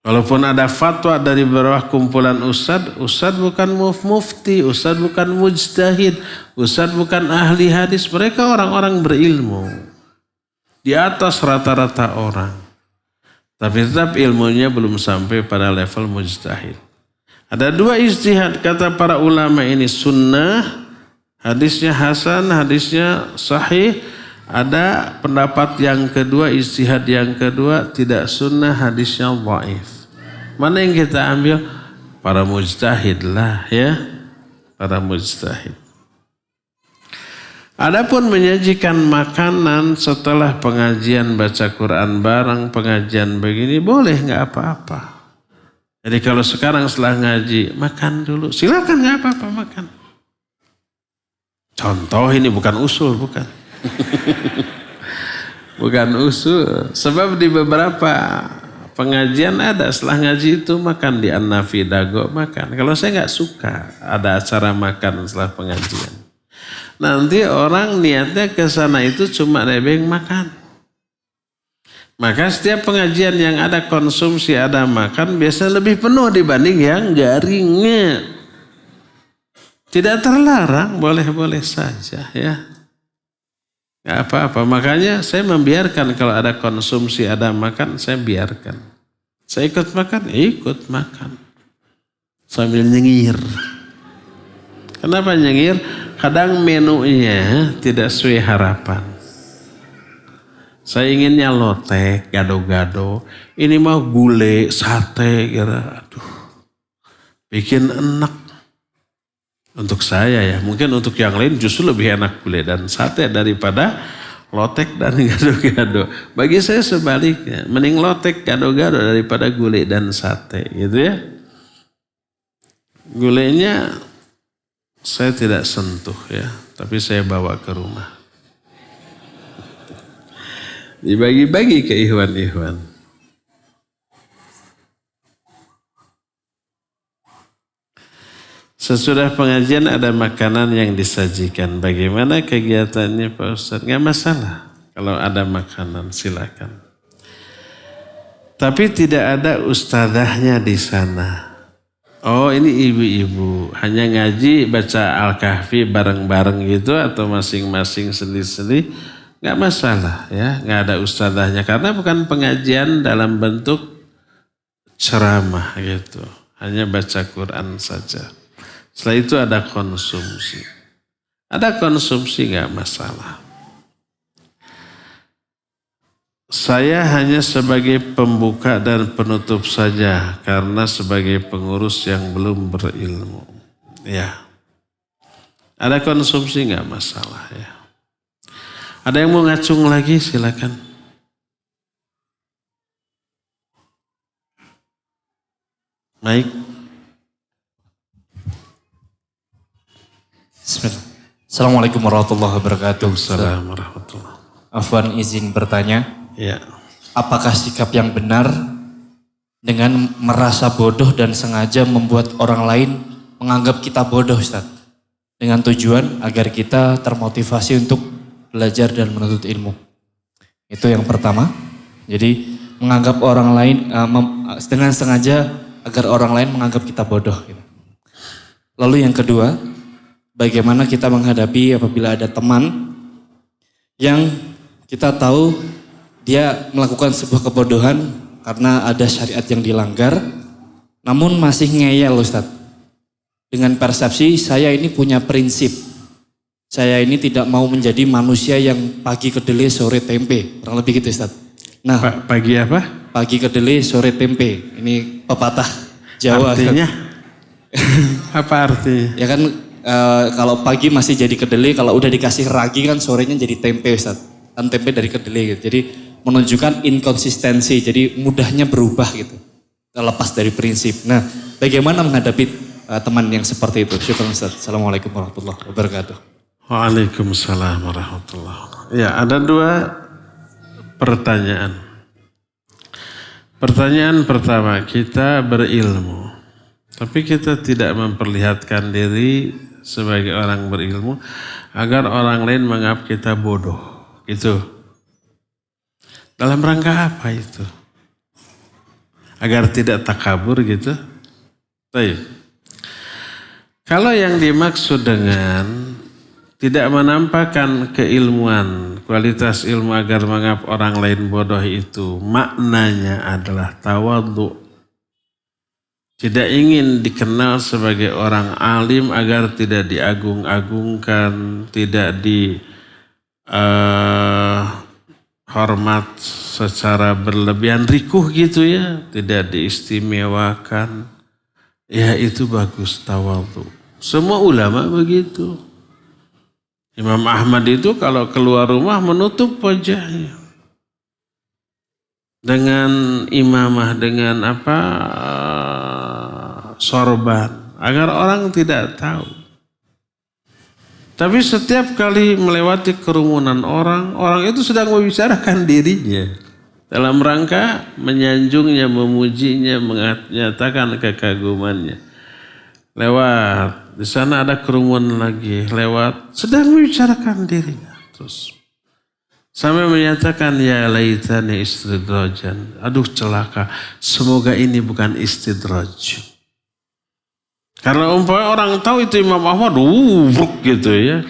B: Walaupun ada fatwa dari beberapa kumpulan ustad bukan mufti, ustad bukan mujtahid, ustad bukan ahli hadis. Mereka orang-orang berilmu. Di atas rata-rata orang. Tapi tetap ilmunya belum sampai pada level mujtahid. Ada dua ijtihad kata para ulama ini sunnah, hadisnya hasan, hadisnya sahih. Ada pendapat yang kedua, ijtihad yang kedua tidak sunnah, hadisnya dhaif. Mana yang kita ambil? Para mujtahid lah ya, para mujtahid. Adapun menyajikan makanan setelah pengajian baca Quran bareng, pengajian begini boleh, nggak apa-apa. Jadi kalau sekarang setelah ngaji, makan dulu. Silakan, nggak apa-apa makan. Contoh ini bukan usul, bukan. Bukan usul. Sebab di beberapa pengajian ada setelah ngaji itu makan di An-Nafi Dago makan. Kalau saya nggak suka ada acara makan setelah pengajian. Nanti orang niatnya ke sana itu cuma nebeng makan. Maka setiap pengajian yang ada konsumsi, ada makan, biasanya lebih penuh dibanding yang garingnya. Tidak terlarang, boleh-boleh saja ya. Gak apa-apa, makanya saya membiarkan kalau ada konsumsi, ada makan, saya biarkan. Saya ikut makan. Sambil nyengir. Kenapa nyengir? Kadang menunya tidak sesuai harapan. Saya inginnya lotek, gado-gado. Ini mah gulai, sate, kira. Aduh, bikin enak. Untuk saya ya, mungkin untuk yang lain justru lebih enak gulai dan sate daripada lotek dan gado-gado. Bagi saya sebaliknya, mending lotek, gado-gado daripada gulai dan sate, gitu ya. Gulainya saya tidak sentuh ya, tapi saya bawa ke rumah. Dibagi-bagi ke ikhwan-ikhwan. Sesudah pengajian ada makanan yang disajikan. Bagaimana kegiatannya Pak Ustadz? Nggak masalah. Kalau ada makanan silakan. Tapi tidak ada ustadzahnya di sana. Oh ini ibu-ibu. Hanya ngaji baca Al-Kahfi bareng-bareng gitu atau masing-masing sendiri-sendiri. Nggak masalah ya, nggak ada ustadzahnya karena bukan pengajian dalam bentuk ceramah gitu, hanya baca Quran saja. Setelah itu ada konsumsi, nggak masalah. Saya hanya sebagai pembuka dan penutup saja karena sebagai pengurus yang belum berilmu. Ya, ada konsumsi nggak masalah ya. Ada yang mau ngacung lagi silakan. Baik.
D: Bismillah. Assalamualaikum warahmatullahi wabarakatuh.
B: Assalamualaikum warahmatullahi wabarakatuh.
D: Afwan izin bertanya.
B: Ya.
D: Apakah sikap yang benar dengan merasa bodoh dan sengaja membuat orang lain menganggap kita bodoh, Ustaz? Dengan tujuan agar kita termotivasi untuk belajar dan menuntut ilmu. Itu yang pertama. Jadi menganggap orang lain dengan sengaja agar orang lain menganggap kita bodoh. Lalu yang kedua, bagaimana kita menghadapi apabila ada teman yang kita tahu dia melakukan sebuah kebodohan karena ada syariat yang dilanggar, namun masih ngeyel Ustaz. Dengan persepsi saya ini punya prinsip. Saya ini tidak mau menjadi manusia yang pagi kedelai sore tempe. Kurang lebih gitu Ustaz. Nah,
B: pagi apa?
D: Pagi kedelai sore tempe. Ini pepatah Jawa.
B: Artinya? Apa artinya?
D: Ya kan kalau pagi masih jadi kedelai, kalau udah dikasih ragi kan sorenya jadi tempe Ustaz. Kan tempe dari kedelai gitu. Jadi menunjukkan inkonsistensi, jadi mudahnya berubah gitu. Terlepas dari prinsip. Nah, bagaimana menghadapi teman yang seperti itu? Syukur Ustaz. Assalamualaikum warahmatullahi wabarakatuh.
B: Waalaikumsalam warahmatullahi wabarakatuh. Ya, ada 2 pertanyaan. Pertanyaan pertama, kita berilmu. Tapi kita tidak memperlihatkan diri sebagai orang berilmu agar orang lain menganggap kita bodoh. Itu. Dalam rangka apa itu? Agar tidak takabur gitu. Baik. Kalau yang dimaksud dengan tidak menampakkan keilmuan, kualitas ilmu agar menganggap orang lain bodoh itu maknanya adalah tawadhu. Tidak ingin dikenal sebagai orang alim agar tidak diagung-agungkan, tidak dihormat secara berlebihan, rikuh gitu ya, tidak diistimewakan. Ya itu bagus tawadhu. Semua ulama begitu. Imam Ahmad itu kalau keluar rumah menutup wajahnya. Dengan imamah, dengan sorban, agar orang tidak tahu. Tapi setiap kali melewati kerumunan orang, orang itu sedang membicarakan dirinya. Dalam rangka menyanjungnya, memujinya, menyatakan kekagumannya. Lewat, di sana ada kerumunan lagi, lewat, sedang membicarakan dirinya. Terus sampai menyatakan, ya laitani istidrajan. Aduh celaka, semoga ini bukan istidraj. Karena umpamanya orang tahu itu Imam Ahmad, bruk gitu ya.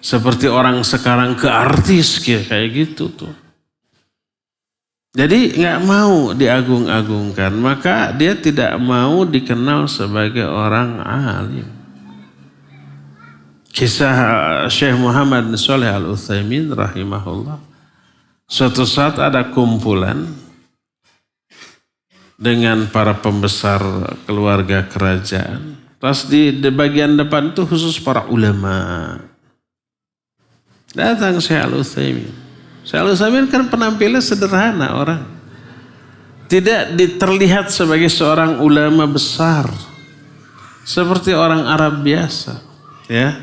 B: Seperti orang sekarang ke artis kayak gitu tuh. Jadi nggak mau diagung-agungkan, maka dia tidak mau dikenal sebagai orang alim. Kisah Syekh Muhammad bin Shalih Al-Utsaimin rahimahullah. Suatu saat ada kumpulan dengan para pembesar keluarga kerajaan. Pas di bagian depan itu khusus para ulama. Datang Syekh Al-Utsaimin. Syekh Al-Utsaimin kan penampilannya sederhana orang. Tidak terlihat sebagai seorang ulama besar. Seperti orang Arab biasa. Ya.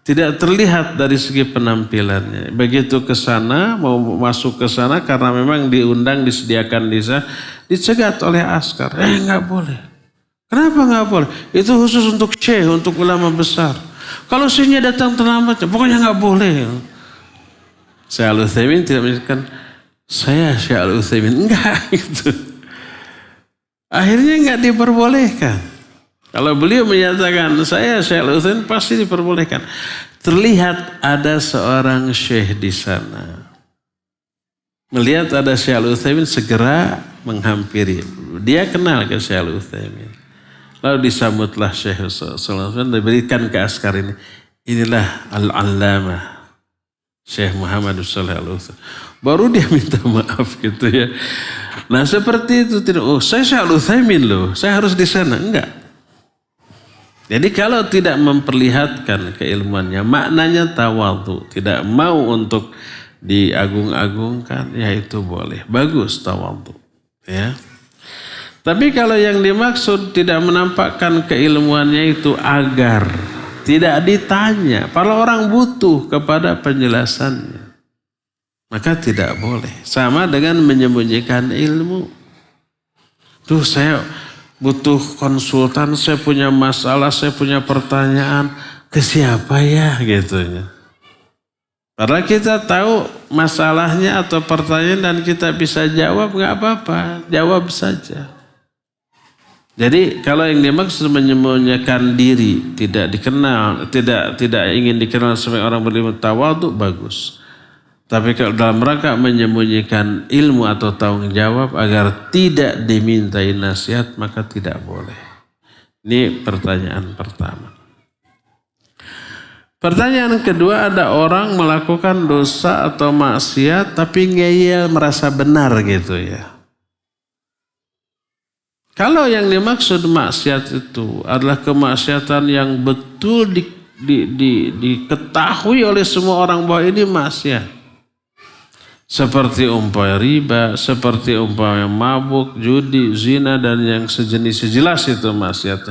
B: Tidak terlihat dari segi penampilannya. Begitu ke sana, mau masuk ke sana karena memang diundang, disediakan desa, dicegat oleh askar. Enggak boleh. Kenapa enggak boleh? Itu khusus untuk syekh, untuk ulama besar. Kalau syekhnya datang terlambat, pokoknya enggak boleh. Syekh Al-Utsaimin tidak menyatakan, saya Syekh Al-Utsaimin. Enggak gitu. Akhirnya enggak diperbolehkan. Kalau beliau menyatakan saya Syekh Al-Utsaimin pasti diperbolehkan. Terlihat ada seorang syekh di sana. Melihat ada Syekh Al-Utsaimin segera menghampiri. Dia kenal ke Syekh Al-Utsaimin. Lalu disambutlah Syekh Al-Utsaimin, diberikan ke askar ini. Inilah Al-Allamah Syekh Muhammad bin Shalih Al-Utsaimin. Baru dia minta maaf gitu ya. Nah seperti itu tidak. Oh saya Syekh Al-Utsaimin loh. Saya harus di sana. Enggak. Jadi kalau tidak memperlihatkan keilmuannya, maknanya tawadhu, tidak mau untuk diagung-agungkan, ya itu boleh. Bagus tawadhu. Ya. Tapi kalau yang dimaksud tidak menampakkan keilmuannya itu agar tidak ditanya, para orang butuh kepada penjelasannya, maka tidak boleh. Sama dengan menyembunyikan ilmu. Tuh saya butuh konsultan, saya punya masalah, saya punya pertanyaan, ke siapa ya gitu ya. Padahal kita tahu masalahnya atau pertanyaan dan kita bisa jawab, nggak apa-apa, jawab saja. Jadi kalau yang dimaksud menyembunyikan diri, tidak dikenal, tidak ingin dikenal sebagai orang berilmu, tawadhu, bagus. Tapi kalau dalam rangka menyembunyikan ilmu atau tanggung jawab agar tidak dimintai nasihat, maka tidak boleh. Ini pertanyaan pertama. Pertanyaan kedua, ada orang melakukan dosa atau maksiat tapi ngeyel merasa benar gitu ya. Kalau yang dimaksud maksiat itu adalah kemaksiatan yang betul diketahui oleh semua orang bahwa ini maksiat. Seperti umpamanya riba, seperti umpamanya mabuk, judi, zina, dan yang sejenis jelas itu maksiat.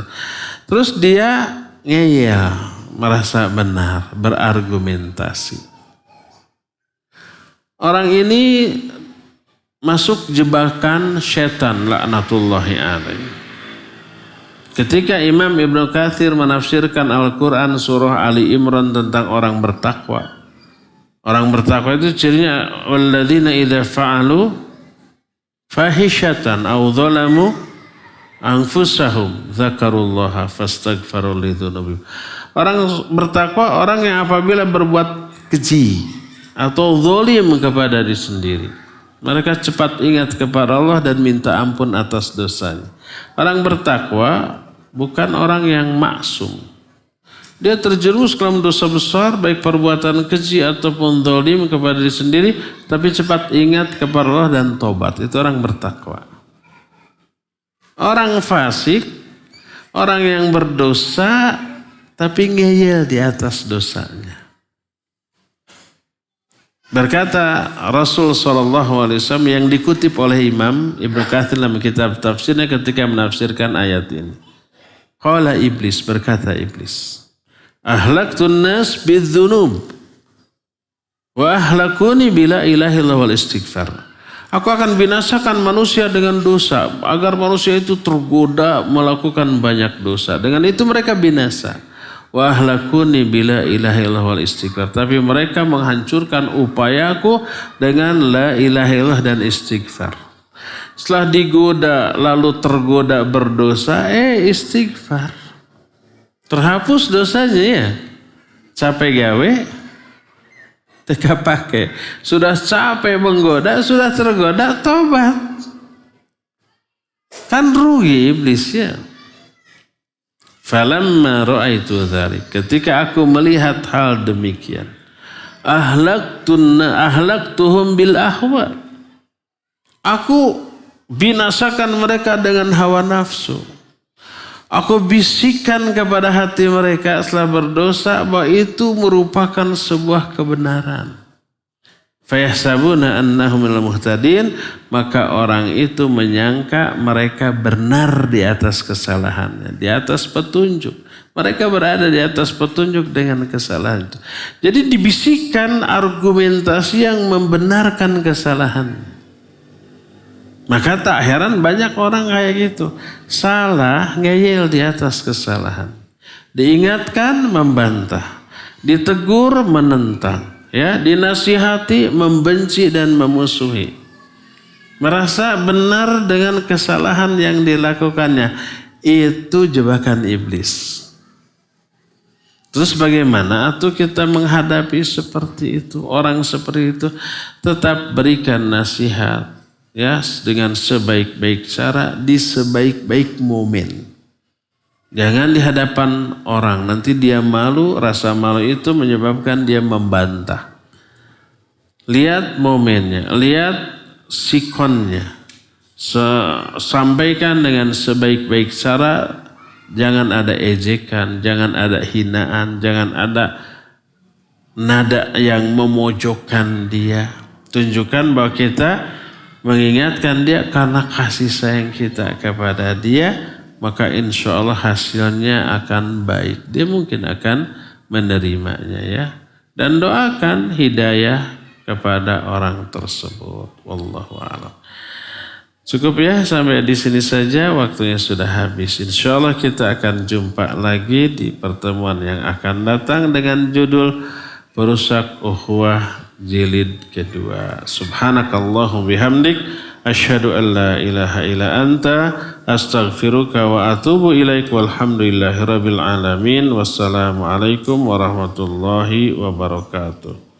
B: Terus dia ngeyel, merasa benar, berargumentasi. Orang ini masuk jebakan setan laknatullahi alaih. Ketika Imam Ibnu Katsir menafsirkan Al-Quran surah Ali Imran tentang orang bertakwa. Orang bertakwa itu cirinya walladzina idza fa'alu fahishatan aw dzalamu anfusahum dzakarullaha fastaghfaru lidzunubihim. Orang bertakwa orang yang apabila berbuat keji atau zalim kepada diri sendiri, mereka cepat ingat kepada Allah dan minta ampun atas dosanya. Orang bertakwa bukan orang yang maksum. Dia terjerumus dalam dosa besar, baik perbuatan keji ataupun zalim kepada diri sendiri, tapi cepat ingat kepada Allah dan tobat. Itu orang bertakwa. Orang fasik, orang yang berdosa, tapi ngeyel di atas dosanya. Berkata Rasul SAW yang dikutip oleh Imam Ibnu Katsir dalam kitab tafsirnya ketika menafsirkan ayat ini. Qala iblis, berkata iblis, ahlaktun nas bidzunub wa ahlakuni bila ilaha illallah wal istighfar. Aku akan binasakan manusia dengan dosa agar manusia itu tergoda melakukan banyak dosa. Dengan itu mereka binasa. Wa ahlakuni bila ilaha illallah wal istighfar. Tapi mereka menghancurkan upayaku dengan la ilaha illallah dan istighfar. Setelah digoda lalu tergoda berdosa, istighfar. Terhapus dosanya ya. Capek gawe, teka pakai. Sudah capek menggoda, sudah tergoda, tobat. Kan rugi iblis ya. Falamma ra'aitu dzalik, ketika aku melihat hal demikian, ahlaktuhum bil ahwa. Aku binasakan mereka dengan hawa nafsu. Aku bisikan kepada hati mereka setelah berdosa bahwa itu merupakan sebuah kebenaran. Fayahsabuna annahum minal muhtadin, maka orang itu menyangka mereka benar di atas kesalahannya, di atas petunjuk. Mereka berada di atas petunjuk dengan kesalahan itu. Jadi dibisikkan argumentasi yang membenarkan kesalahannya. Maka tak heran banyak orang kayak gitu. Salah, ngeyel di atas kesalahan. Diingatkan, membantah. Ditegur, menentang. Ya, dinasihati, membenci dan memusuhi. Merasa benar dengan kesalahan yang dilakukannya. Itu jebakan iblis. Terus bagaimana atau kita menghadapi seperti itu? Orang seperti itu tetap berikan nasihat. Ya, dengan sebaik-baik cara, di sebaik-baik momen. Jangan di hadapan orang, nanti dia malu, rasa malu itu menyebabkan dia membantah. Lihat momennya, lihat sikonnya. Sampaikan dengan sebaik-baik cara, jangan ada ejekan, jangan ada hinaan, jangan ada nada yang memojokkan dia. Tunjukkan bahwa kita mengingatkan dia karena kasih sayang kita kepada dia, maka insya Allah hasilnya akan baik. Dia mungkin akan menerimanya ya. Dan doakan hidayah kepada orang tersebut. Wallahu a'lam. Cukup ya, sampai di sini saja, waktunya sudah habis. Insya Allah kita akan jumpa lagi di pertemuan yang akan datang dengan judul Perusak Ukhuwah jilid kedua. Subhanakallahumma bihamdik asyhadu an la ilaha illa anta astaghfiruka wa atubu ilaik walhamdulillahirabbil alamin. Wassalamualaikum warahmatullahi wabarakatuh.